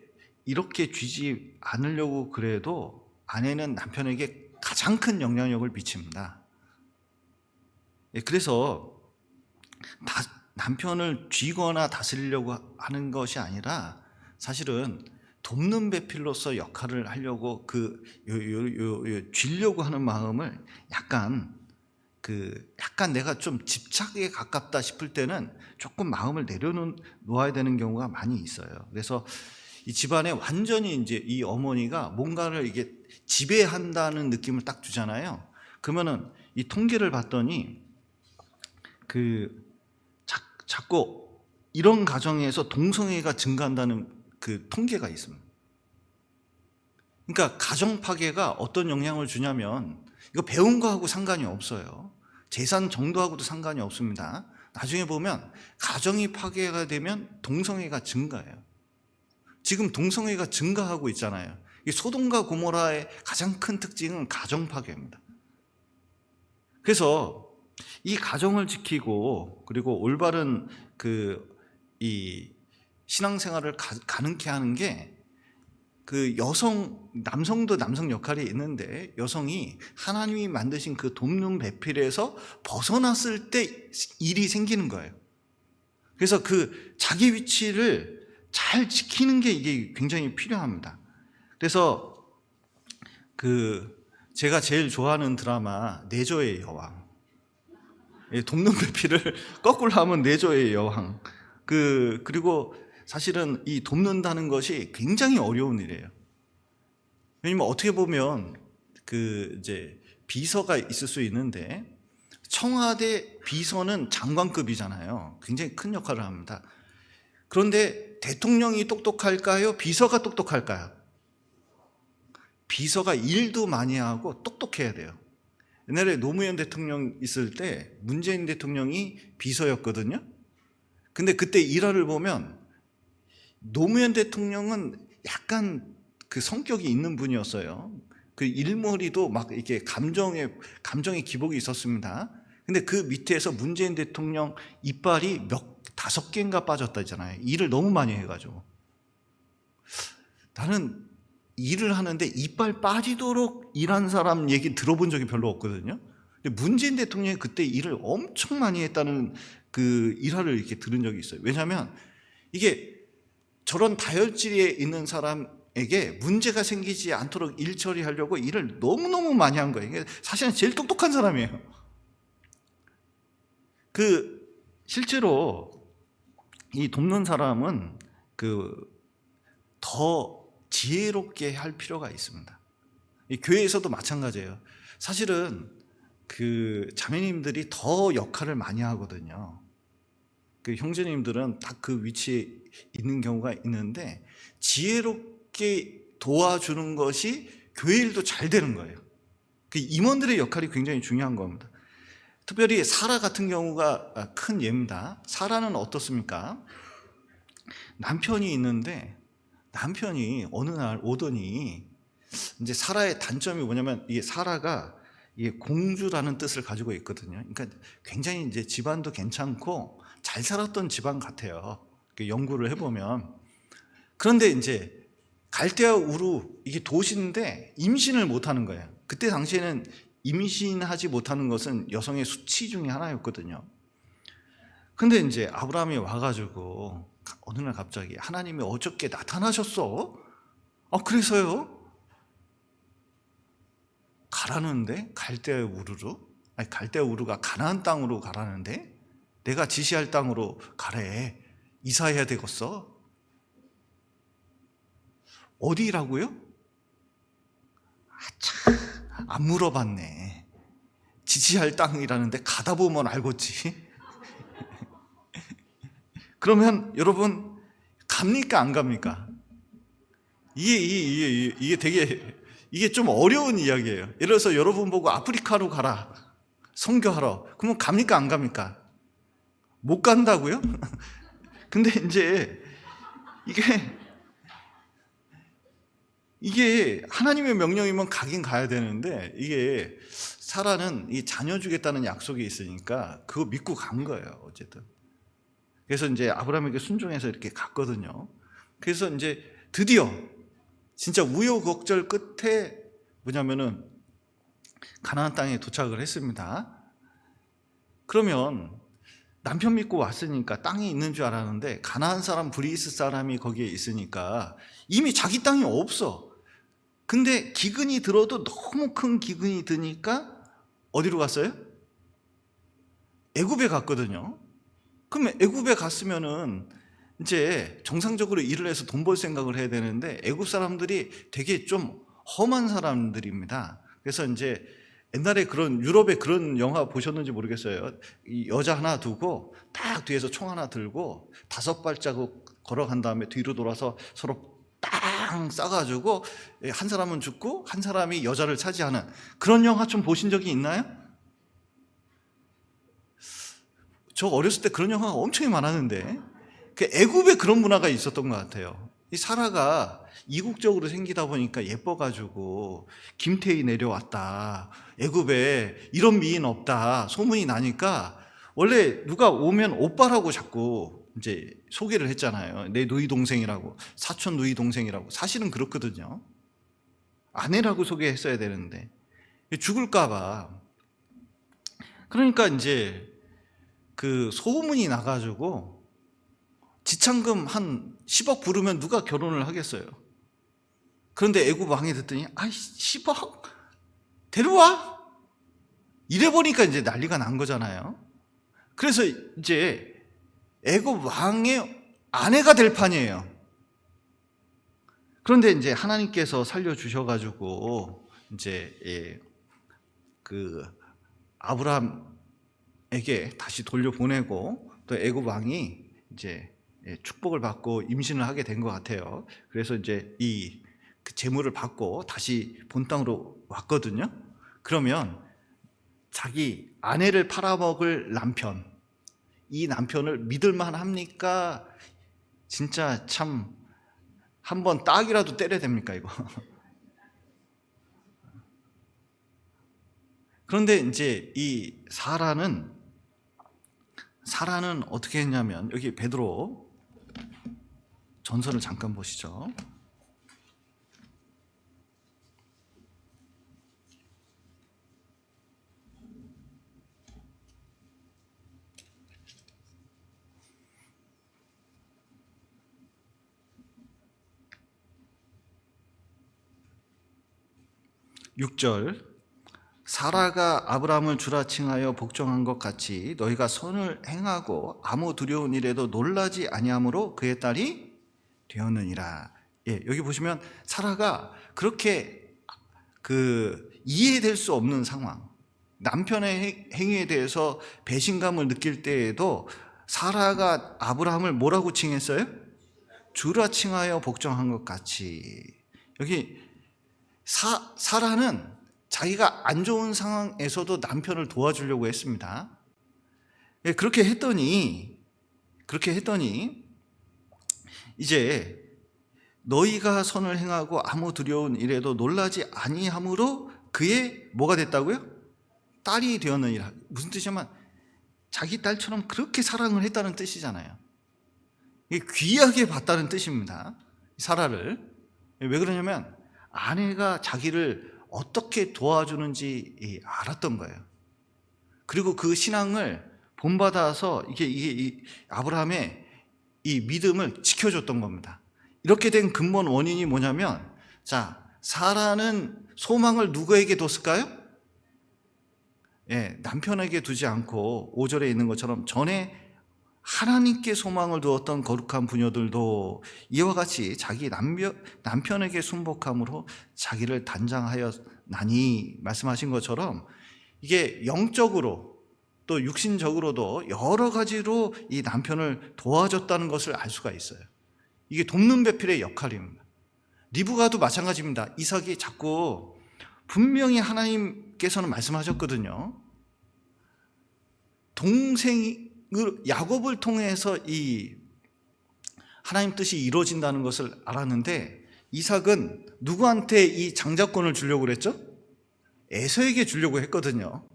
Speaker 1: 이렇게 쥐지 않으려고 그래도 아내는 남편에게 가장 큰 영향력을 미칩니다. 예, 그래서 남편을 쥐거나 다스리려고 하는 것이 아니라 사실은 돕는 배필로서 역할을 하려고 쥐려고 하는 마음을 약간 내가 좀 집착에 가깝다 싶을 때는 조금 마음을 내려놓아야 되는 경우가 많이 있어요. 그래서 이 집안에 완전히 이제 이 어머니가 뭔가를 이게 지배한다는 느낌을 딱 주잖아요. 그러면은 이 통계를 봤더니 자꾸 이런 가정에서 동성애가 증가한다는 그 통계가 있습니다. 그러니까 가정 파괴가 어떤 영향을 주냐면 이거 배운 거하고 상관이 없어요. 재산 정도하고도 상관이 없습니다. 나중에 보면 가정이 파괴가 되면 동성애가 증가해요. 지금 동성애가 증가하고 있잖아요. 이 소돔과 고모라의 가장 큰 특징은 가정 파괴입니다. 그래서 이 가정을 지키고 그리고 올바른 이 신앙생활을 가능케 하는 게 남성도 남성 역할이 있는데 여성이 하나님이 만드신 그 돕는 배필에서 벗어났을 때 일이 생기는 거예요. 그래서 자기 위치를 잘 지키는 게 이게 굉장히 필요합니다. 그래서 제가 제일 좋아하는 드라마 내조의 여왕. 돕는 배필을 거꾸로 하면 내조의 여왕. 그리고 사실은 이 돕는다는 것이 굉장히 어려운 일이에요. 왜냐면 어떻게 보면 이제 비서가 있을 수 있는데 청와대 비서는 장관급이잖아요. 굉장히 큰 역할을 합니다. 그런데 대통령이 똑똑할까요? 비서가 똑똑할까요? 비서가 일도 많이 하고 똑똑해야 돼요. 옛날에 노무현 대통령 있을 때 문재인 대통령이 비서였거든요. 근데 그때 일화를 보면 노무현 대통령은 약간 성격이 있는 분이었어요. 일머리도 막 이렇게 감정의 기복이 있었습니다. 근데 그 밑에서 문재인 대통령 이빨이 5개인가 빠졌다잖아요. 일을 너무 많이 해가지고. 나는 일을 하는데 이빨 빠지도록 일한 사람 얘기 들어본 적이 별로 없거든요. 근데 문재인 대통령이 그때 일을 엄청 많이 했다는 일화를 이렇게 들은 적이 있어요. 왜냐하면 이게 저런 다혈질에 있는 사람에게 문제가 생기지 않도록 일 처리하려고 일을 너무너무 많이 한 거예요. 사실은 제일 똑똑한 사람이에요. 실제로 이 돕는 사람은 더 지혜롭게 할 필요가 있습니다. 이 교회에서도 마찬가지예요. 사실은 자매님들이 더 역할을 많이 하거든요. 형제님들은 딱 그 위치에 있는 경우가 있는데 지혜롭게 도와주는 것이 교회 일도 잘 되는 거예요. 임원들의 역할이 굉장히 중요한 겁니다. 특별히 사라 같은 경우가 큰 예입니다. 사라는 어떻습니까? 남편이 있는데 남편이 어느 날 오더니 이제 사라의 단점이 뭐냐면 이게 사라가 이게 공주라는 뜻을 가지고 있거든요. 그러니까 굉장히 이제 집안도 괜찮고 잘 살았던 집안 같아요. 연구를 해보면. 그런데 이제 갈대아 우르, 이게 도시인데 임신을 못하는 거예요. 그때 당시에는 임신하지 못하는 것은 여성의 수치 중에 하나였거든요. 근데 이제 아브라함이 와가지고 어느 날 갑자기 하나님이 어저께 나타나셨어? 그래서요? 가라는데? 갈대아 우르로? 아니, 갈대아 우르가 가나안 땅으로 가라는데? 내가 지시할 땅으로 가래. 이사해야 되겠어? 어디라고요? 참, 안 물어봤네. 지시할 땅이라는데 가다 보면 알겠지. 그러면 여러분 갑니까 안 갑니까? 이게 되게 이게 좀 어려운 이야기예요. 예를 들어서 여러분 보고 아프리카로 가라 선교하러, 그러면 갑니까 안 갑니까? 못 간다고요? 근데 이제 이게 하나님의 명령이면 가긴 가야 되는데, 이게 사라는 이 자녀 주겠다는 약속이 있으니까 그거 믿고 간 거예요. 어쨌든 그래서 이제 아브라함에게 순종해서 이렇게 갔거든요. 그래서 이제 드디어 진짜 우여곡절 끝에 뭐냐면은 가나안 땅에 도착을 했습니다. 그러면 남편 믿고 왔으니까 땅이 있는 줄 알았는데 가나안 사람, 브리스 사람이 거기에 있으니까 이미 자기 땅이 없어. 근데 기근이 들어도 너무 큰 기근이 드니까 어디로 갔어요? 애굽에 갔거든요. 그럼 애굽에 갔으면은 이제 정상적으로 일을 해서 돈 벌 생각을 해야 되는데 애굽 사람들이 되게 좀 험한 사람들입니다. 그래서 이제 옛날에 그런 유럽의 그런 영화 보셨는지 모르겠어요. 이 여자 하나 두고 딱 뒤에서 총 하나 들고 5발자국 걸어간 다음에 뒤로 돌아서 서로 땅 싸가지고 한 사람은 죽고 한 사람이 여자를 차지하는 그런 영화 좀 보신 적이 있나요? 저 어렸을 때 그런 영화가 엄청 많았는데 애굽에 그런 문화가 있었던 것 같아요. 이 사라가 이국적으로 생기다 보니까 예뻐가지고 김태희 내려왔다, 애굽에 이런 미인 없다 소문이 나니까 원래 누가 오면 오빠라고 자꾸 이제 소개를 했잖아요. 내 누이 동생이라고, 사촌 누이 동생이라고. 사실은 그렇거든요. 아내라고 소개했어야 되는데 죽을까봐. 그러니까 이제 그 소문이 나가지고 지참금 한 10억 부르면 누가 결혼을 하겠어요? 그런데 애굽 왕이 듣더니 10억? 데려와? 이래 보니까 이제 난리가 난 거잖아요. 그래서 이제 애굽 왕의 아내가 될 판이에요. 그런데 이제 하나님께서 살려주셔가지고 이제 그 아브라함에게 다시 돌려보내고 또 애굽 왕이 이제 축복을 받고 임신을 하게 된 것 같아요. 그래서 이제 그 재물을 받고 다시 본 땅으로 왔거든요. 그러면 자기 아내를 팔아먹을 남편, 이 남편을 믿을만 합니까? 진짜 참 한번 딱이라도 때려야 됩니까 이거? 그런데 이제 이 사라는 어떻게 했냐면, 여기 베드로 전서를 잠깐 보시죠. (6절) 사라가 아브라함을 주라 칭하여 복종한 것 같이 너희가 선을 행하고 아무 두려운 일에도 놀라지 아니함으로 그의 딸이 되었느니라. 여기 보시면 사라가 그렇게 이해될 수 없는 상황, 남편의 행위에 대해서 배신감을 느낄 때에도 사라가 아브라함을 뭐라고 칭했어요? 주라 칭하여 복종한 것 같이. 여기 사라는 자기가 안 좋은 상황에서도 남편을 도와주려고 했습니다. 그렇게 했더니 이제 너희가 선을 행하고 아무 두려운 일에도 놀라지 아니함으로 그의 뭐가 됐다고요? 딸이 되었느니라. 무슨 뜻이냐면 자기 딸처럼 그렇게 사랑을 했다는 뜻이잖아요. 이게 귀하게 봤다는 뜻입니다. 사라를. 왜 그러냐면 아내가 자기를 어떻게 도와주는지 알았던 거예요. 그리고 그 신앙을 본받아서 이 아브라함의 이 믿음을 지켜줬던 겁니다. 이렇게 된 근본 원인이 뭐냐면, 자, 사라는 소망을 누구에게 뒀을까요? 예, 남편에게 두지 않고 5절에 있는 것처럼 전에 하나님께 소망을 두었던 거룩한 부녀들도 이와 같이 자기 남편에게 순복함으로 자기를 단장하였나니 말씀하신 것처럼, 이게 영적으로 또 육신적으로도 여러 가지로 이 남편을 도와줬다는 것을 알 수가 있어요. 이게 돕는 배필의 역할입니다. 리브가도 마찬가지입니다. 이삭이 자꾸 분명히 하나님께서는 말씀하셨거든요. 동생 야곱을 통해서 이 하나님 뜻이 이루어진다는 것을 알았는데, 이삭은 누구한테 이 장자권을 주려고 그랬죠? 에서에게 주려고 했거든요.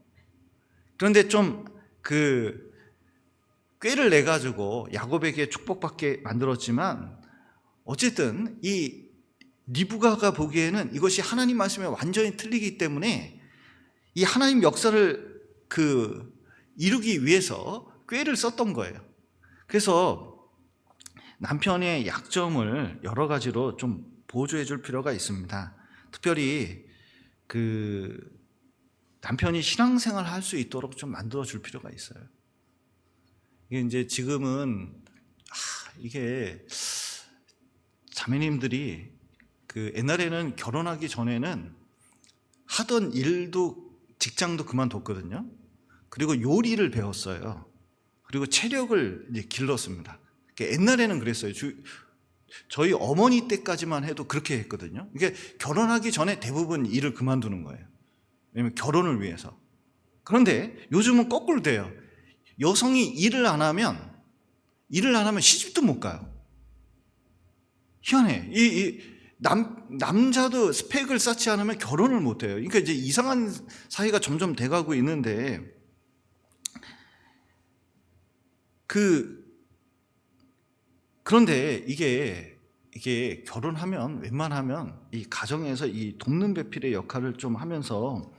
Speaker 1: 그런데 좀 꾀를 내가지고 야곱에게 축복받게 만들었지만, 어쨌든 이 리브가가 보기에는 이것이 하나님 말씀에 완전히 틀리기 때문에 이 하나님 역사를 이루기 위해서 꾀를 썼던 거예요. 그래서 남편의 약점을 여러 가지로 좀 보조해 줄 필요가 있습니다. 특별히 남편이 신앙생활을 할 수 있도록 좀 만들어 줄 필요가 있어요. 이게 이제 지금은 이게 자매님들이 옛날에는 결혼하기 전에는 하던 일도 직장도 그만뒀거든요. 그리고 요리를 배웠어요. 그리고 체력을 이제 길렀습니다. 옛날에는 그랬어요. 저희 어머니 때까지만 해도 그렇게 했거든요. 이게 결혼하기 전에 대부분 일을 그만두는 거예요. 왜냐면 결혼을 위해서. 그런데 요즘은 거꾸로 돼요. 여성이 일을 안 하면 시집도 못 가요. 희한해. 남자도 스펙을 쌓지 않으면 결혼을 못 해요. 그러니까 이제 이상한 사회가 점점 돼가고 있는데, 그런데 이게 결혼하면 웬만하면 이 가정에서 이 돕는 배필의 역할을 좀 하면서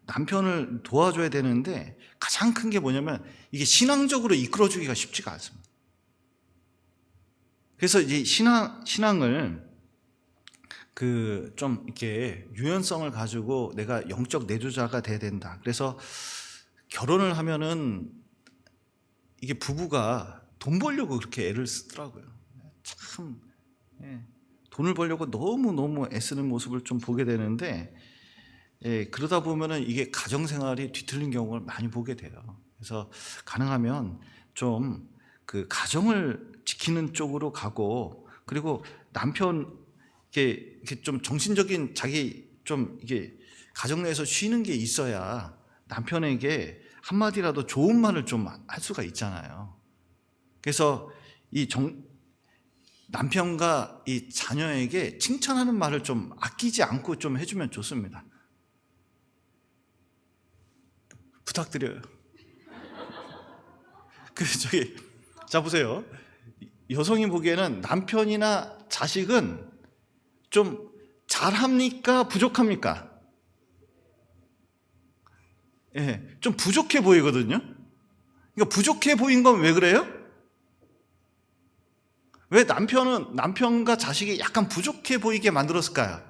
Speaker 1: 남편을 도와줘야 되는데, 가장 큰 게 뭐냐면 이게 신앙적으로 이끌어주기가 쉽지가 않습니다. 그래서 이 신앙을 좀 이렇게 유연성을 가지고 내가 영적 내주자가 돼야 된다. 그래서 결혼을 하면은 이게 부부가 돈 벌려고 그렇게 애를 쓰더라고요. 참, 돈을 벌려고 너무 애쓰는 모습을 좀 보게 되는데, 그러다 보면은 이게 가정생활이 뒤틀린 경우를 많이 보게 돼요. 그래서 가능하면 좀 가정을 지키는 쪽으로 가고, 그리고 남편 이렇게 좀 정신적인 자기 좀 이게 가정 내에서 쉬는 게 있어야 남편에게 한마디라도 좋은 말을 좀 할 수가 있잖아요. 그래서 남편과 이 자녀에게 칭찬하는 말을 좀 아끼지 않고 좀 해주면 좋습니다. 부탁드려요. 자, 보세요. 여성이 보기에는 남편이나 자식은 좀 잘합니까? 부족합니까? 좀 부족해 보이거든요. 그러니까 부족해 보인 건 왜 그래요? 왜 남편과 자식이 약간 부족해 보이게 만들었을까요?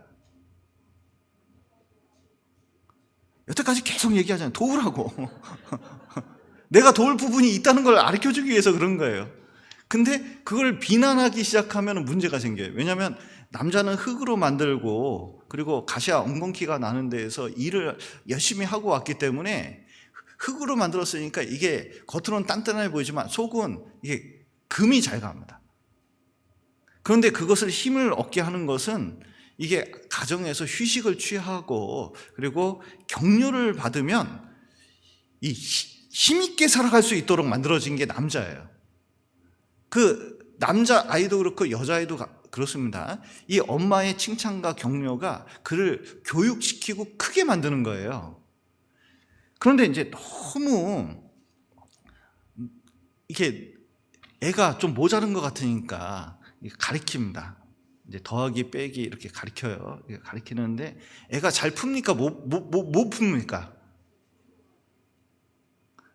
Speaker 1: 여태까지 계속 얘기하잖아요. 도우라고. 내가 도울 부분이 있다는 걸 가르쳐주기 위해서 그런 거예요. 근데 그걸 비난하기 시작하면 문제가 생겨요. 왜냐하면 남자는 흙으로 만들고, 그리고 가시와 엉겅퀴가 나는 데에서 일을 열심히 하고 왔기 때문에 흙으로 만들었으니까 이게 겉으로는 단단해 보이지만 속은 이게 금이 잘 갑니다. 그런데 그것을 힘을 얻게 하는 것은 이게 가정에서 휴식을 취하고 그리고 격려를 받으면 이 힘있게 살아갈 수 있도록 만들어진 게 남자예요. 남자 아이도 그렇고 여자아이도 그렇습니다. 이 엄마의 칭찬과 격려가 그를 교육시키고 크게 만드는 거예요. 그런데 이제 너무 이게 애가 좀 모자른 것 같으니까 가리킵니다. 이제 더하기 빼기 이렇게 가리켜요. 가리키는데 애가 잘 풉니까? 못 풉니까?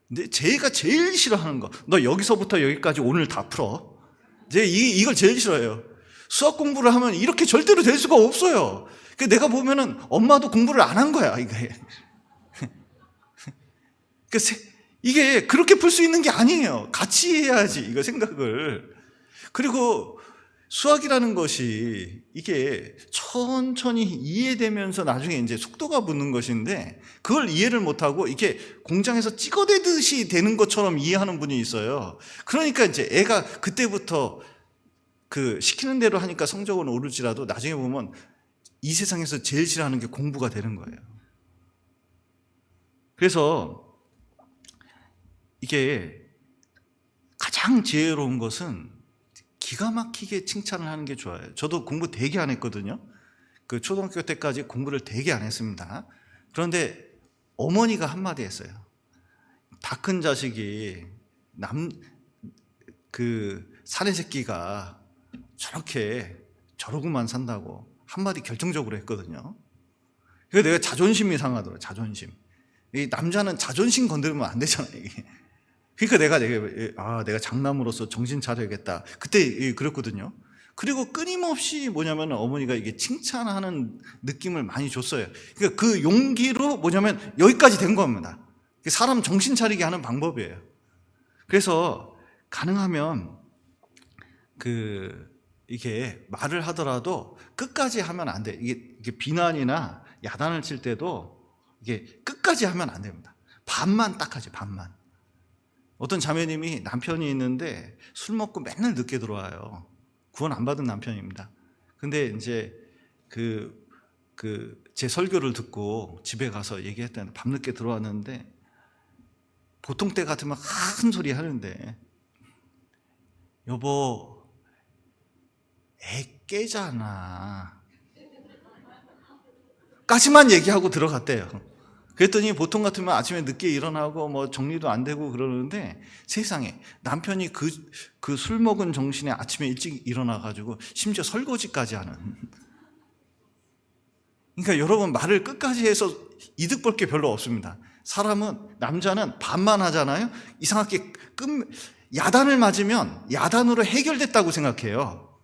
Speaker 1: 근데 제가 제일 싫어하는 거, 너 여기서부터 여기까지 오늘 다 풀어. 이걸 제일 싫어해요. 수학 공부를 하면 이렇게 절대로 될 수가 없어요. 내가 보면은 엄마도 공부를 안 한 거야, 이게. 이게 그렇게 풀 수 있는 게 아니에요. 같이 해야지, 이거 생각을. 그리고 수학이라는 것이 이게 천천히 이해되면서 나중에 이제 속도가 붙는 것인데, 그걸 이해를 못하고 이게 공장에서 찍어대듯이 되는 것처럼 이해하는 분이 있어요. 그러니까 이제 애가 그때부터 시키는 대로 하니까 성적은 오를지라도 나중에 보면 이 세상에서 제일 싫어하는 게 공부가 되는 거예요. 그래서 이게 가장 지혜로운 것은 기가 막히게 칭찬을 하는 게 좋아요. 저도 공부 되게 안 했거든요. 초등학교 때까지 공부를 되게 안 했습니다. 그런데 어머니가 한마디 했어요. 다 큰 자식이 사내 새끼가 저러고만 산다고 한마디 결정적으로 했거든요. 그래서 내가 자존심이 상하더라고요. 자존심. 이 남자는 자존심 건드리면 안 되잖아요, 이게. 그러니까 내가 장남으로서 정신 차려야겠다. 그때 그랬거든요. 그리고 끊임없이 뭐냐면 어머니가 이게 칭찬하는 느낌을 많이 줬어요. 그러니까 그 용기로 뭐냐면 여기까지 된 겁니다. 사람 정신 차리게 하는 방법이에요. 그래서 가능하면 이게 말을 하더라도 끝까지 하면 안 돼. 이게 비난이나 야단을 칠 때도 이게 끝까지 하면 안 됩니다. 반만 딱 하지, 반만. 어떤 자매님이 남편이 있는데 술 먹고 맨날 늦게 들어와요. 구원 안 받은 남편입니다. 근데 이제 제 설교를 듣고 집에 가서 얘기했다는데 밤늦게 들어왔는데 보통 때 같으면 큰 소리 하는데, 여보, 애 깨잖아 까지만 얘기하고 들어갔대요. 그랬더니 보통 같으면 아침에 늦게 일어나고 뭐 정리도 안 되고 그러는데, 세상에 남편이 그 술 먹은 정신에 아침에 일찍 일어나가지고 심지어 설거지까지 하는. 그러니까 여러분, 말을 끝까지 해서 이득 볼 게 별로 없습니다. 남자는 반만 하잖아요. 이상하게 야단을 맞으면 야단으로 해결됐다고 생각해요.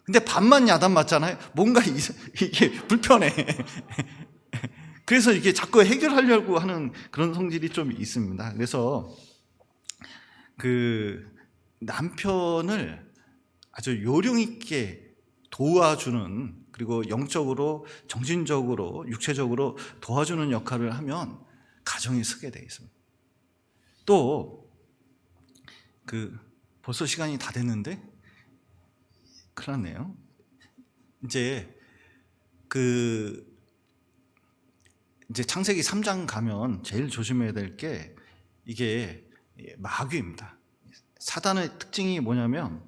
Speaker 1: 근데 반만 야단 맞잖아요. 뭔가 이게 불편해. 그래서 이게 자꾸 해결하려고 하는 그런 성질이 좀 있습니다. 그래서 남편을 아주 요령 있게 도와주는, 그리고 영적으로, 정신적으로, 육체적으로 도와주는 역할을 하면 가정이 서게 되어 있습니다. 또 벌써 시간이 다 됐는데 큰일 났네요. 이제 창세기 3장 가면 제일 조심해야 될 게 이게 마귀입니다. 사단의 특징이 뭐냐면,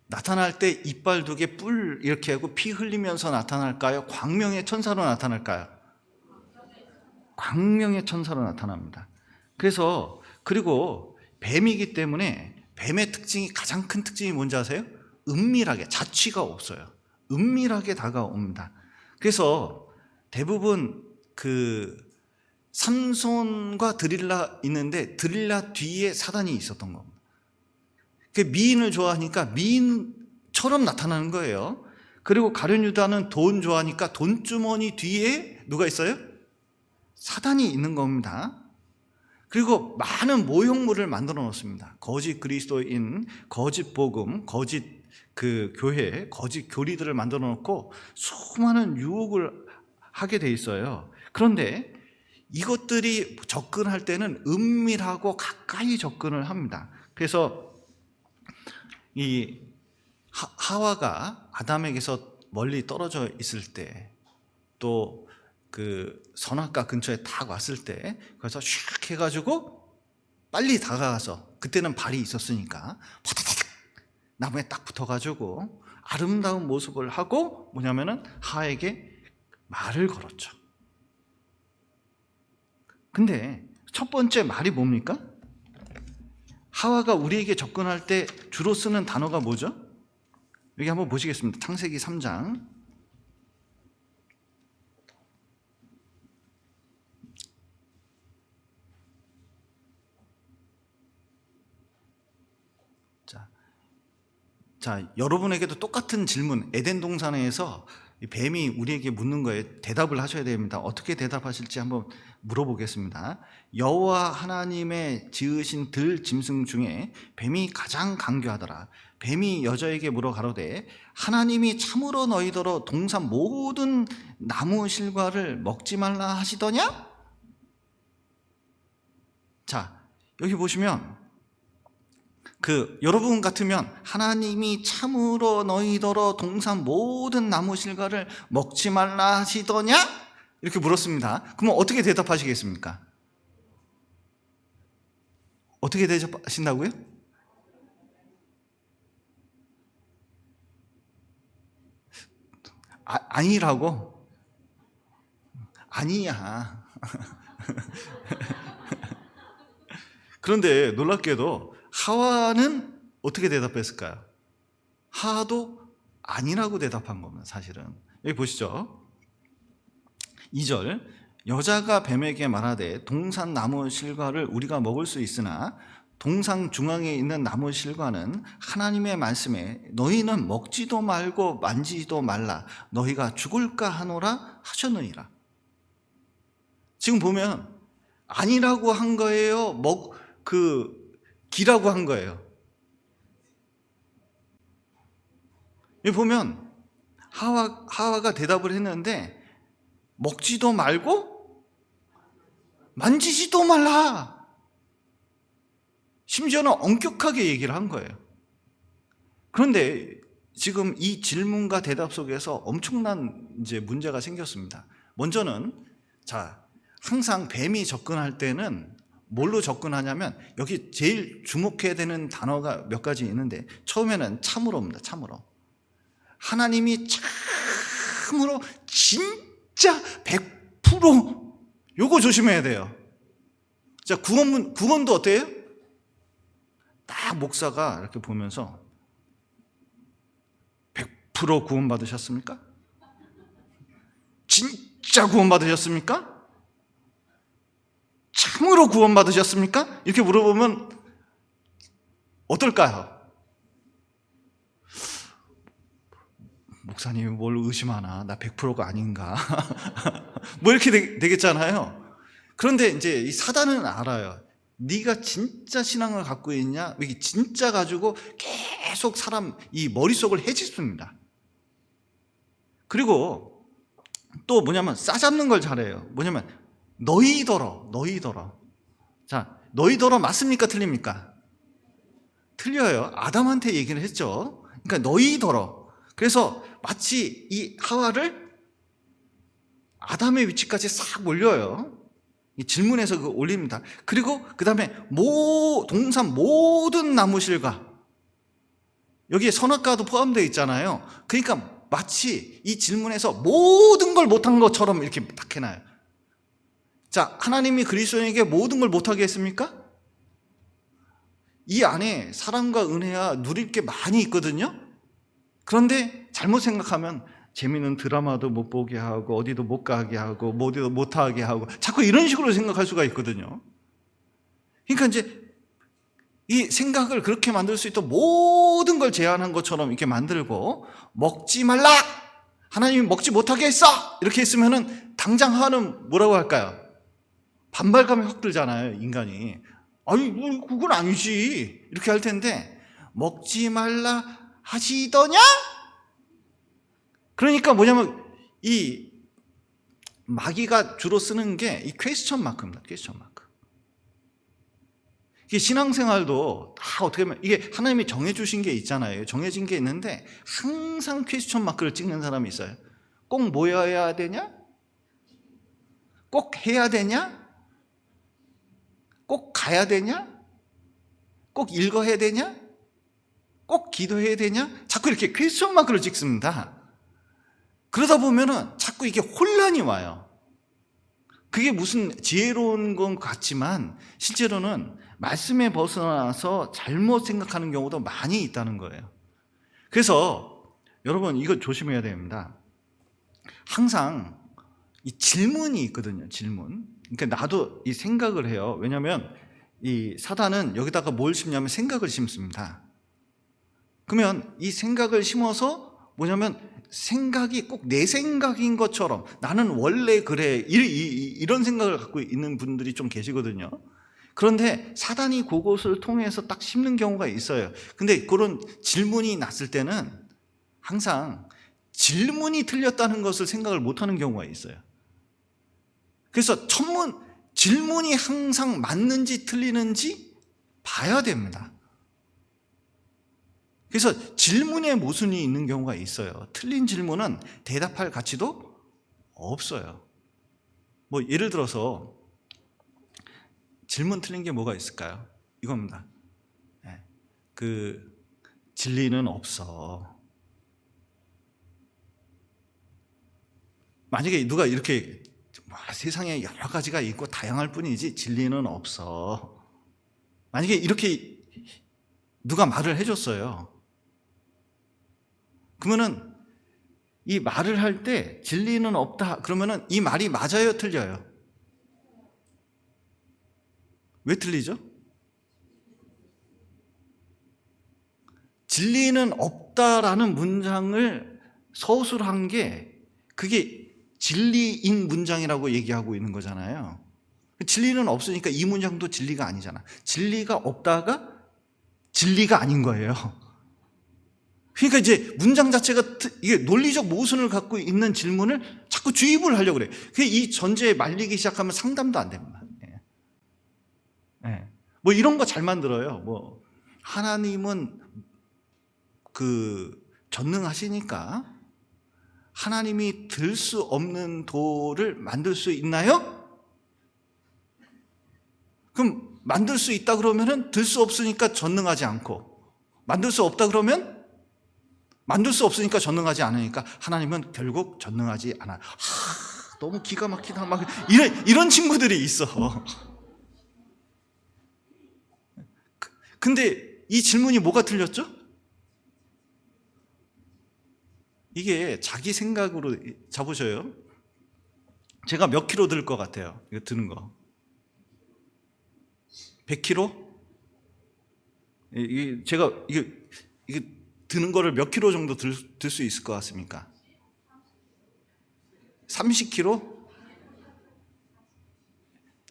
Speaker 1: 나타날 때 이빨 2개 뿔 이렇게 하고 피 흘리면서 나타날까요? 광명의 천사로 나타날까요? 광명의 천사로 나타납니다. 그리고 뱀이기 때문에, 뱀의 가장 큰 특징이 뭔지 아세요? 은밀하게, 자취가 없어요. 은밀하게 다가옵니다. 그래서 대부분 삼손과 드릴라 있는데 드릴라 뒤에 사단이 있었던 겁니다. 미인을 좋아하니까 미인처럼 나타나는 거예요. 그리고 가룟 유다는 돈 좋아하니까 돈주머니 뒤에 누가 있어요? 사단이 있는 겁니다. 그리고 많은 모형물을 만들어 놓습니다. 거짓 그리스도인, 거짓 복음, 거짓 교회, 거짓 교리들을 만들어 놓고 수많은 유혹을 하게 돼 있어요. 그런데 이것들이 접근할 때는 은밀하고 가까이 접근을 합니다. 그래서 이 하와가 아담에게서 멀리 떨어져 있을 때, 또 선악과 근처에 딱 왔을 때, 그래서 슉 해가지고 빨리 다가가서, 그때는 발이 있었으니까 파다다닥 나무에 딱 붙어가지고 아름다운 모습을 하고 뭐냐면은 하와에게 말을 걸었죠. 근데 첫 번째 말이 뭡니까? 하와가 우리에게 접근할 때 주로 쓰는 단어가 뭐죠? 여기 한번 보시겠습니다. 창세기 3장. 자, 여러분에게도 똑같은 질문, 에덴 동산에서 뱀이 우리에게 묻는 거에 대답을 하셔야 됩니다. 어떻게 대답하실지 한번 물어보겠습니다. 여호와 하나님의 지으신 들 짐승 중에 뱀이 가장 강교하더라. 뱀이 여자에게 물어 가로되 하나님이 참으로 너희더러 동산 모든 나무 실과를 먹지 말라 하시더냐? 자, 여기 보시면 여러분 같으면 하나님이 참으로 너희더러 동산 모든 나무 실과를 먹지 말라 하시더냐? 이렇게 물었습니다. 그러면 어떻게 대답하시겠습니까? 어떻게 대답하신다고요? 아니라고? 아니야. 그런데 놀랍게도 하와는 어떻게 대답했을까요? 하와도 아니라고 대답한 겁니다. 사실은 여기 보시죠. 2절 여자가 뱀에게 말하되 동산 나무 실과를 우리가 먹을 수 있으나 동산 중앙에 있는 나무 실과는 하나님의 말씀에 너희는 먹지도 말고 만지지도 말라 너희가 죽을까 하노라 하셨느니라. 지금 보면 아니라고 한 거예요? 기라고 한 거예요. 여기 보면 하와가 대답을 했는데 먹지도 말고 만지지도 말라. 심지어는 엄격하게 얘기를 한 거예요. 그런데 지금 이 질문과 대답 속에서 엄청난 이제 문제가 생겼습니다. 먼저는 항상 뱀이 접근할 때는 뭘로 접근하냐면 여기 제일 주목해야 되는 단어가 몇 가지 있는데 처음에는 참으로입니다. 참으로. 하나님이 참으로 진짜 100% 요거 조심해야 돼요. 자, 구원도 어때요? 딱 목사가 이렇게 보면서 100% 구원 받으셨습니까? 진짜 구원 받으셨습니까? 참으로 구원 받으셨습니까? 이렇게 물어보면 어떨까요? 목사님이 뭘 의심하나? 나 100%가 아닌가? 뭐 이렇게 되겠잖아요. 그런데 이제 이 사단은 알아요. 네가 진짜 신앙을 갖고 있냐? 이게 진짜 가지고 계속 사람 이 머릿속을 헤집습니다. 그리고 또 뭐냐면 싸잡는 걸 잘해요. 뭐냐면 너희더러. 자, 너희더러 맞습니까? 틀립니까? 틀려요. 아담한테 얘기를 했죠. 그러니까 너희더러. 그래서 마치 이 하와를 아담의 위치까지 싹 올려요. 이 질문에서 올립니다. 그리고 그 다음에 동산 모든 나무 실과 여기에 선악과도 포함되어 있잖아요. 그러니까 마치 이 질문에서 모든 걸 못한 것처럼 이렇게 딱 해놔요. 자, 하나님이 그리스도인에게 모든 걸 못하게 했습니까? 이 안에 사랑과 은혜와 누릴 게 많이 있거든요. 그런데 잘못 생각하면 재미있는 드라마도 못 보게 하고 어디도 못 가게 하고 어디도 못 하게 하고 자꾸 이런 식으로 생각할 수가 있거든요. 그러니까 이제 이 생각을 그렇게 만들 수 있도록 모든 걸 제한한 것처럼 이렇게 만들고 먹지 말라! 하나님이 먹지 못하게 했어! 이렇게 했으면은 당장 하와는 뭐라고 할까요? 반발감이 확 들잖아요, 인간이. 아니, 그건 아니지. 이렇게 할 텐데, 먹지 말라 하시더냐? 그러니까 뭐냐면, 이 마귀가 주로 쓰는 게 이 퀘스천 마크입니다. 퀘스천 마크. 이게 신앙생활도 다 어떻게 보면, 이게 하나님이 정해주신 게 있잖아요. 정해진 게 있는데, 항상 퀘스천 마크를 찍는 사람이 있어요. 꼭 모여야 되냐? 꼭 해야 되냐? 꼭 가야 되냐? 꼭 읽어야 되냐? 꼭 기도해야 되냐? 자꾸 이렇게 퀘스천 마크를 찍습니다. 그러다 보면은 자꾸 이게 혼란이 와요. 그게 무슨 지혜로운 건 같지만 실제로는 말씀에 벗어나서 잘못 생각하는 경우도 많이 있다는 거예요. 그래서 여러분 이거 조심해야 됩니다. 항상 이 질문이 있거든요. 질문. 그러니까 나도 이 생각을 해요. 왜냐하면 이 사단은 여기다가 뭘 심냐면 생각을 심습니다. 그러면 이 생각을 심어서 뭐냐면 생각이 꼭 내 생각인 것처럼 나는 원래 그래 이런 생각을 갖고 있는 분들이 좀 계시거든요. 그런데 사단이 그것을 통해서 딱 심는 경우가 있어요. 근데 그런 질문이 났을 때는 항상 질문이 틀렸다는 것을 생각을 못하는 경우가 있어요. 그래서 질문이 항상 맞는지 틀리는지 봐야 됩니다. 그래서 질문에 모순이 있는 경우가 있어요. 틀린 질문은 대답할 가치도 없어요. 뭐 예를 들어서 질문 틀린 게 뭐가 있을까요? 이겁니다. 그 진리는 없어. 만약에 누가 이렇게 세상에 여러 가지가 있고 다양할 뿐이지 진리는 없어. 만약에 이렇게 누가 말을 해줬어요. 그러면은 이 말을 할 때 진리는 없다 그러면은 이 말이 맞아요, 틀려요? 왜 틀리죠? 진리는 없다라는 문장을 서술한 게 그게 진리인 문장이라고 얘기하고 있는 거잖아요. 진리는 없으니까 이 문장도 진리가 아니잖아. 진리가 없다가 진리가 아닌 거예요. 그러니까 이제 문장 자체가 이게 논리적 모순을 갖고 있는 질문을 자꾸 주입을 하려고 그래. 이 전제에 말리기 시작하면 상담도 안 됩니다. 뭐 이런 거 잘 만들어요. 뭐 하나님은 전능하시니까 하나님이 들 수 없는 돌을 만들 수 있나요? 그럼 만들 수 있다 그러면은 들 수 없으니까 전능하지 않고, 만들 수 없다 그러면 만들 수 없으니까 전능하지 않으니까 하나님은 결국 전능하지 않아. 너무 기가 막히다. 막 이런 친구들이 있어. 근데 이 질문이 뭐가 틀렸죠? 이게 자기 생각으로 잡으셔요. 제가 몇 킬로 들 것 같아요? 이거 드는 거 100킬로? 제가 이게 드는 거를 몇 킬로 정도 들 수 있을 것 같습니까? 30킬로?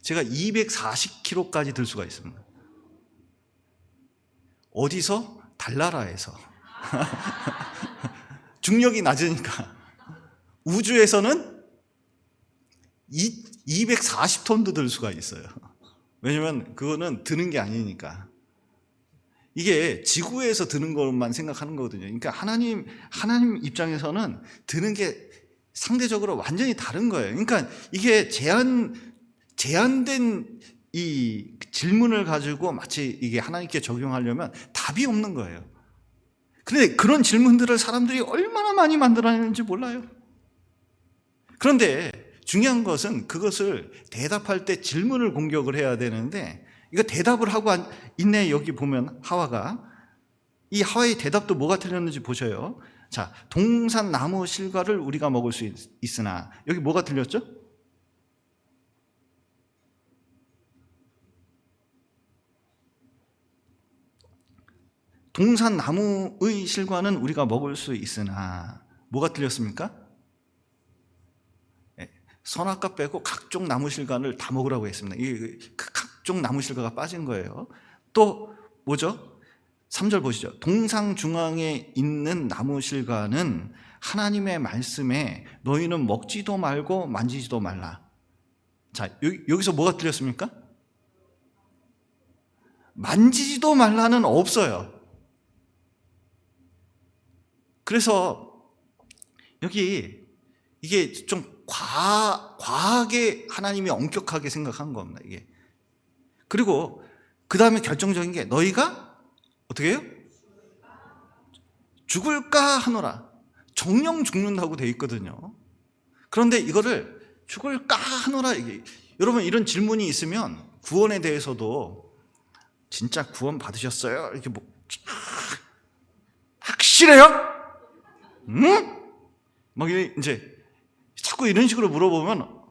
Speaker 1: 제가 240킬로까지 들 수가 있습니다. 어디서? 달나라에서. 중력이 낮으니까. 우주에서는 240톤도 들 수가 있어요. 왜냐면 그거는 드는 게 아니니까. 이게 지구에서 드는 것만 생각하는 거거든요. 그러니까 하나님 입장에서는 드는 게 상대적으로 완전히 다른 거예요. 그러니까 이게 제한된 이 질문을 가지고 마치 이게 하나님께 적용하려면 답이 없는 거예요. 그런데 그런 질문들을 사람들이 얼마나 많이 만들어내는지 몰라요. 그런데 중요한 것은 그것을 대답할 때 질문을 공격을 해야 되는데, 이거 대답을 하고 있네. 여기 보면 하와가, 이 하와의 대답도 뭐가 틀렸는지 보셔요. 자, 동산 나무 실과를 우리가 먹을 수 있으나, 여기 뭐가 틀렸죠? 동산 나무의 실과는 우리가 먹을 수 있으나, 뭐가 틀렸습니까? 선악과 빼고 각종 나무 실과를 다 먹으라고 했습니다. 이 각종 나무 실과가 빠진 거예요. 또 뭐죠? 3절 보시죠. 동상 중앙에 있는 나무 실과는 하나님의 말씀에 너희는 먹지도 말고 만지지도 말라. 자, 여기서 뭐가 틀렸습니까? 만지지도 말라는 없어요. 그래서 여기 이게 좀 과하게 하나님이 엄격하게 생각한 겁니다. 이게. 그리고 그 다음에 결정적인 게 너희가 어떻게 해요? 죽을까 하노라. 정령 죽는다고 돼 있거든요. 그런데 이거를 죽을까 하노라. 여러분 이런 질문이 있으면 구원에 대해서도 진짜 구원 받으셨어요? 이렇게 뭐 확실해요? 응? 막 이제 자꾸 이런 식으로 물어보면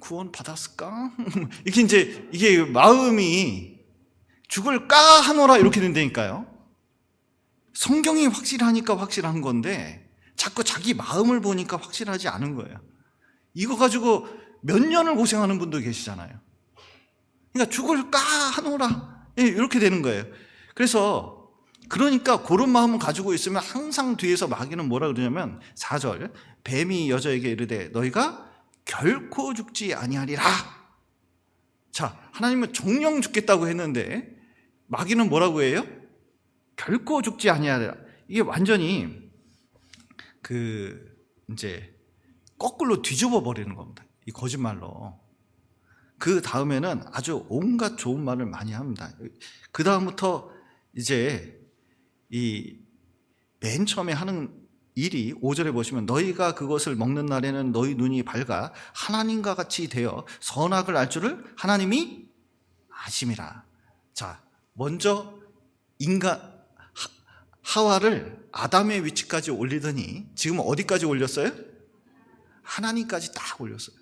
Speaker 1: 구원 받았을까? 이렇게 이제 이게 마음이 죽을까 하노라 이렇게 된다니까요. 성경이 확실하니까 확실한 건데 자꾸 자기 마음을 보니까 확실하지 않은 거예요. 이거 가지고 몇 년을 고생하는 분도 계시잖아요. 그러니까 죽을까 하노라 이렇게 되는 거예요. 그러니까 그런 마음을 가지고 있으면 항상 뒤에서 마귀는 뭐라 그러냐면 4절 뱀이 여자에게 이르되 너희가 결코 죽지 아니하리라. 자, 하나님은 정령 죽겠다고 했는데 마귀는 뭐라고 해요? 결코 죽지 아니하리라. 이게 완전히 이제 거꾸로 뒤집어 버리는 겁니다. 이 거짓말로. 그 다음에는 아주 온갖 좋은 말을 많이 합니다. 그 다음부터 이제 이 맨 처음에 하는 일이 5절에 보시면 너희가 그것을 먹는 날에는 너희 눈이 밝아 하나님과 같이 되어 선악을 알 줄을 하나님이 아심이라. 자, 먼저 하와를 아담의 위치까지 올리더니 지금 어디까지 올렸어요? 하나님까지 딱 올렸어요.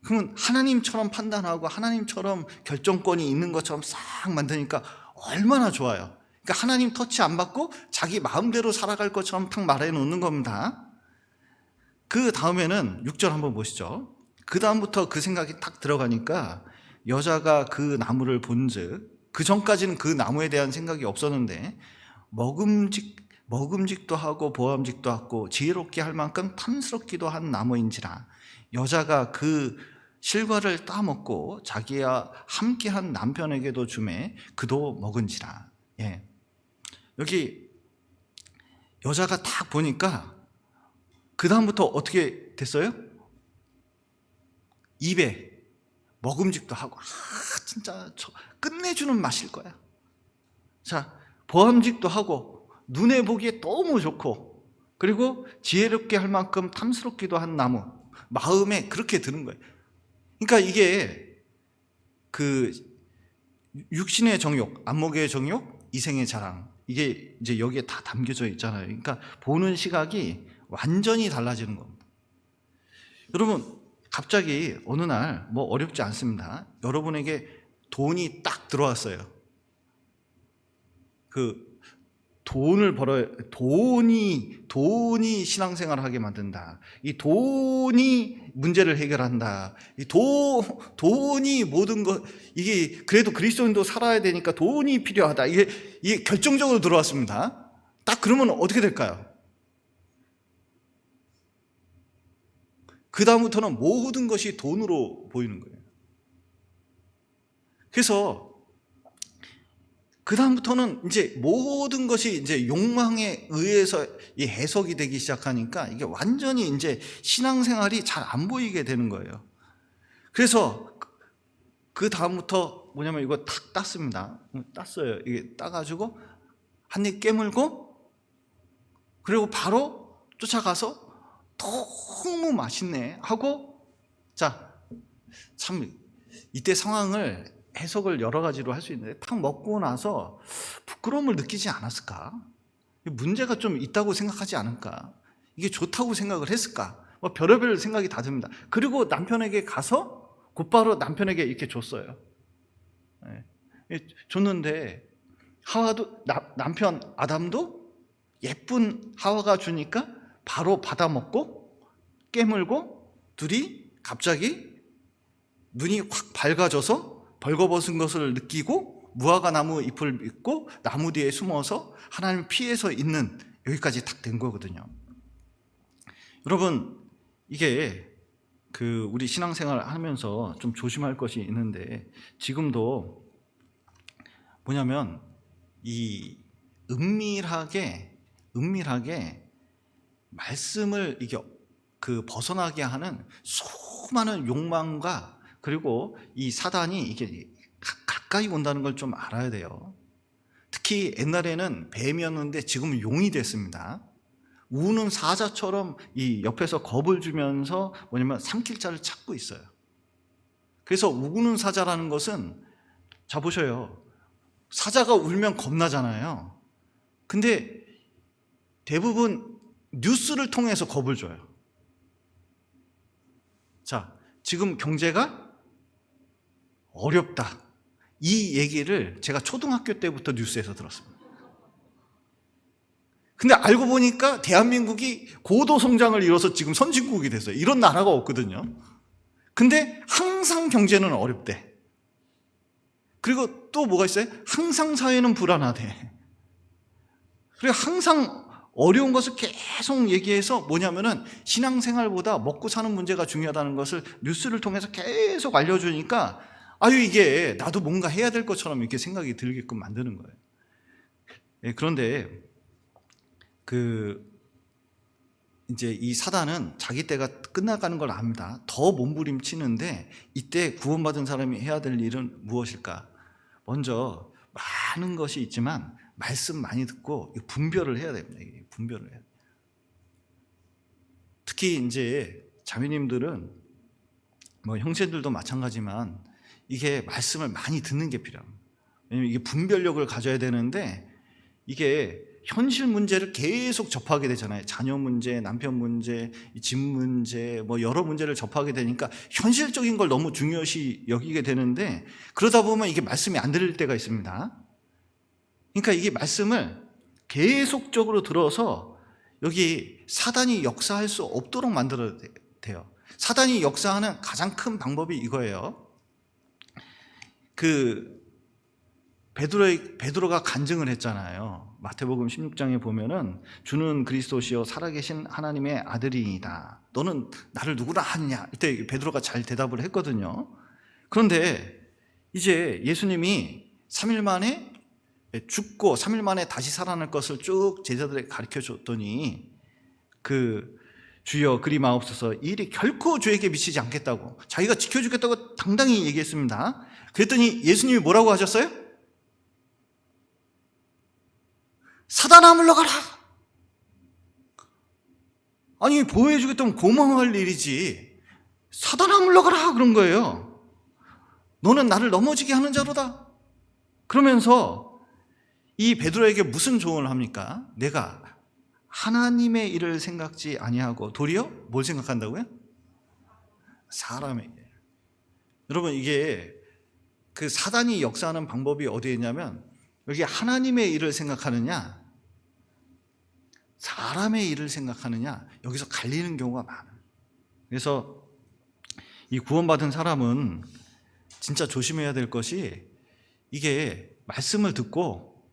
Speaker 1: 그러면 하나님처럼 판단하고 하나님처럼 결정권이 있는 것처럼 싹 만드니까 얼마나 좋아요. 그러니까 하나님 터치 안 받고 자기 마음대로 살아갈 것처럼 탁 말해 놓는 겁니다. 그 다음에는 6절 한번 보시죠. 그 다음부터 그 생각이 탁 들어가니까 여자가 그 나무를 본즉 그 전까지는 그 나무에 대한 생각이 없었는데 먹음직도 하고 보암직도 하고 지혜롭게 할 만큼 탐스럽기도 한 나무인지라 여자가 그 실과를 따먹고 자기와 함께한 남편에게도 주매 그도 먹은지라. 예. 여기 여자가 딱 보니까 그 다음부터 어떻게 됐어요? 입에 먹음직도 하고 진짜 끝내주는 맛일 거야. 자, 보암직도 하고 눈에 보기에 너무 좋고 그리고 지혜롭게 할 만큼 탐스럽기도 한 나무 마음에 그렇게 드는 거예요. 그러니까 이게 육신의 정욕, 안목의 정욕, 이생의 자랑 이게 이제 여기에 다 담겨져 있잖아요. 그러니까 보는 시각이 완전히 달라지는 겁니다. 여러분 갑자기 어느 날 뭐 어렵지 않습니다. 여러분에게 돈이 딱 들어왔어요. 돈을 벌어야 돈이 신앙생활을 하게 만든다. 이 돈이 문제를 해결한다. 이 돈이 모든 것 이게 그래도 그리스도인도 살아야 되니까 돈이 필요하다. 이게 결정적으로 들어왔습니다. 딱 그러면 어떻게 될까요? 그 다음부터는 모든 것이 돈으로 보이는 거예요. 그래서 그 다음부터는 이제 모든 것이 이제 욕망에 의해서 이 해석이 되기 시작하니까 이게 완전히 이제 신앙생활이 잘 안 보이게 되는 거예요. 그래서 그 다음부터 뭐냐면 이거 탁 땄습니다. 땄어요. 이게 따가지고 한 입 깨물고 그리고 바로 쫓아가서 너무 맛있네 하고 자, 참 이때 상황을 해석을 여러 가지로 할 수 있는데 탁 먹고 나서 부끄러움을 느끼지 않았을까? 문제가 좀 있다고 생각하지 않을까? 이게 좋다고 생각을 했을까? 뭐 별의별 생각이 다 듭니다. 그리고 남편에게 가서 곧바로 남편에게 이렇게 줬어요. 줬는데 하와도 남편 아담도 예쁜 하와가 주니까 바로 받아 먹고 깨물고 둘이 갑자기 눈이 확 밝아져서 벌거벗은 것을 느끼고 무화과 나무 잎을 믿고 나무 뒤에 숨어서 하나님 피해서 있는 여기까지 딱 된 거거든요. 여러분 이게 우리 신앙생활 하면서 좀 조심할 것이 있는데 지금도 뭐냐면 이 은밀하게 말씀을 이게 벗어나게 하는 수많은 욕망과 그리고 이 사단이 이게 가까이 온다는 걸 좀 알아야 돼요. 특히 옛날에는 뱀이었는데 지금은 용이 됐습니다. 우는 사자처럼 이 옆에서 겁을 주면서 뭐냐면 삼킬 자를 찾고 있어요. 그래서 우는 사자라는 것은, 자 보셔요. 사자가 울면 겁나잖아요. 근데 대부분 뉴스를 통해서 겁을 줘요. 자, 지금 경제가 어렵다. 이 얘기를 제가 초등학교 때부터 뉴스에서 들었습니다. 근데 알고 보니까 대한민국이 고도 성장을 이뤄서 지금 선진국이 됐어요. 이런 나라가 없거든요. 근데 항상 경제는 어렵대. 그리고 또 뭐가 있어요? 항상 사회는 불안하대. 그리고 항상 어려운 것을 계속 얘기해서 뭐냐면은 신앙생활보다 먹고 사는 문제가 중요하다는 것을 뉴스를 통해서 계속 알려주니까 아유, 이게 나도 뭔가 해야 될 것처럼 이렇게 생각이 들게끔 만드는 거예요. 그런데 이제 이 사단은 자기 때가 끝나가는 걸 압니다. 더 몸부림치는데 이때 구원받은 사람이 해야 될 일은 무엇일까? 먼저 많은 것이 있지만 말씀 많이 듣고 분별을 해야 됩니다. 분별을 해야 돼요. 특히 이제 자매님들은 뭐 형제들도 마찬가지지만 이게 말씀을 많이 듣는 게 필요합니다. 왜냐면 이게 분별력을 가져야 되는데 이게 현실 문제를 계속 접하게 되잖아요. 자녀 문제, 남편 문제, 집 문제, 뭐 여러 문제를 접하게 되니까 현실적인 걸 너무 중요시 여기게 되는데 그러다 보면 이게 말씀이 안 들릴 때가 있습니다. 그러니까 이게 말씀을 계속적으로 들어서 여기 사단이 역사할 수 없도록 만들어야 돼요. 사단이 역사하는 가장 큰 방법이 이거예요. 베드로가 간증을 했잖아요. 마태복음 16장에 보면은 주는 그리스도시요 살아계신 하나님의 아들이다. 너는 나를 누구라 하느냐? 이때 베드로가 잘 대답을 했거든요. 그런데 이제 예수님이 3일 만에 죽고 3일 만에 다시 살아날 것을 쭉 제자들에게 가르쳐 줬더니 주여 그리 마옵소서 이 일이 결코 주에게 미치지 않겠다고 자기가 지켜주겠다고 당당히 얘기했습니다. 그랬더니 예수님이 뭐라고 하셨어요? 사단아 물러가라. 아니 보호해주겠다면 고마워할 일이지 사단아 물러가라 그런 거예요. 너는 나를 넘어지게 하는 자로다. 그러면서 이 베드로에게 무슨 조언을 합니까? 내가 하나님의 일을 생각지 아니하고 도리어 뭘 생각한다고요? 사람의 일. 여러분 이게 사단이 역사하는 방법이 어디에 있냐면 여기 하나님의 일을 생각하느냐 사람의 일을 생각하느냐 여기서 갈리는 경우가 많아요. 그래서 이 구원받은 사람은 진짜 조심해야 될 것이 이게 말씀을 듣고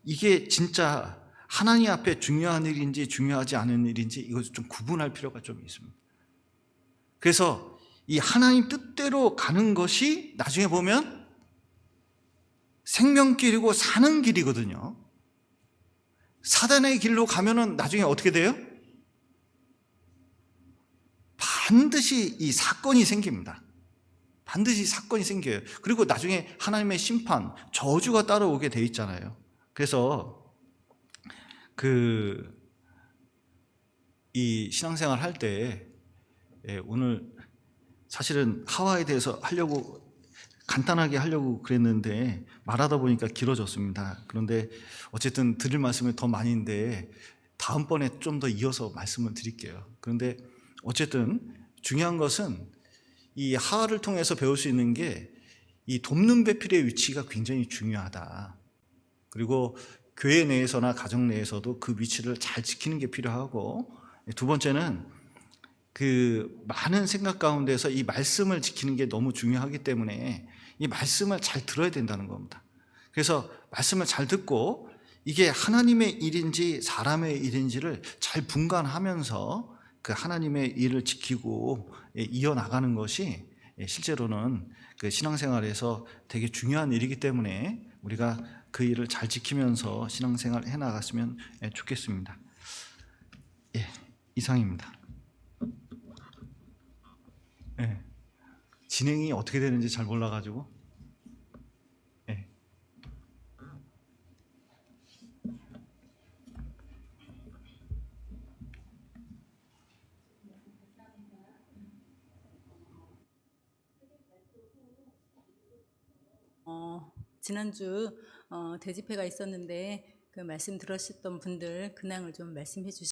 Speaker 1: 이게 진짜 하나님 앞에 중요한 일인지 중요하지 않은 일인지 이것을 좀 구분할 필요가 좀 있습니다. 그래서 이 하나님 뜻대로 가는 것이 나중에 보면 생명길이고 사는 길이거든요. 사단의 길로 가면은 나중에 어떻게 돼요? 반드시 이 사건이 생깁니다. 반드시 사건이 생겨요. 그리고 나중에 하나님의 심판, 저주가 따라오게 돼 있잖아요. 그래서 이 신앙생활 할 때 오늘 사실은 하와에 대해서 간단하게 하려고 그랬는데 말하다 보니까 길어졌습니다. 그런데 어쨌든 드릴 말씀이 더 많은데 다음번에 좀 더 이어서 말씀을 드릴게요. 그런데 어쨌든 중요한 것은 이 하와를 통해서 배울 수 있는 게 이 돕는 배필의 위치가 굉장히 중요하다. 그리고 교회 내에서나 가정 내에서도 그 위치를 잘 지키는 게 필요하고 두 번째는 많은 생각 가운데서 이 말씀을 지키는 게 너무 중요하기 때문에 이 말씀을 잘 들어야 된다는 겁니다. 그래서 말씀을 잘 듣고 이게 하나님의 일인지 사람의 일인지를 잘 분간하면서 하나님의 일을 지키고 이어나가는 것이 실제로는 신앙생활에서 되게 중요한 일이기 때문에 우리가 그 일을 잘 지키면서 신앙생활 해나갔으면 좋겠습니다. 이상입니다. 진행이 어떻게 되는지 잘 몰라가지고
Speaker 2: 지난주 대집회가 있었는데 그 말씀 들으셨던 분들 근황을 좀 말씀해 주시죠.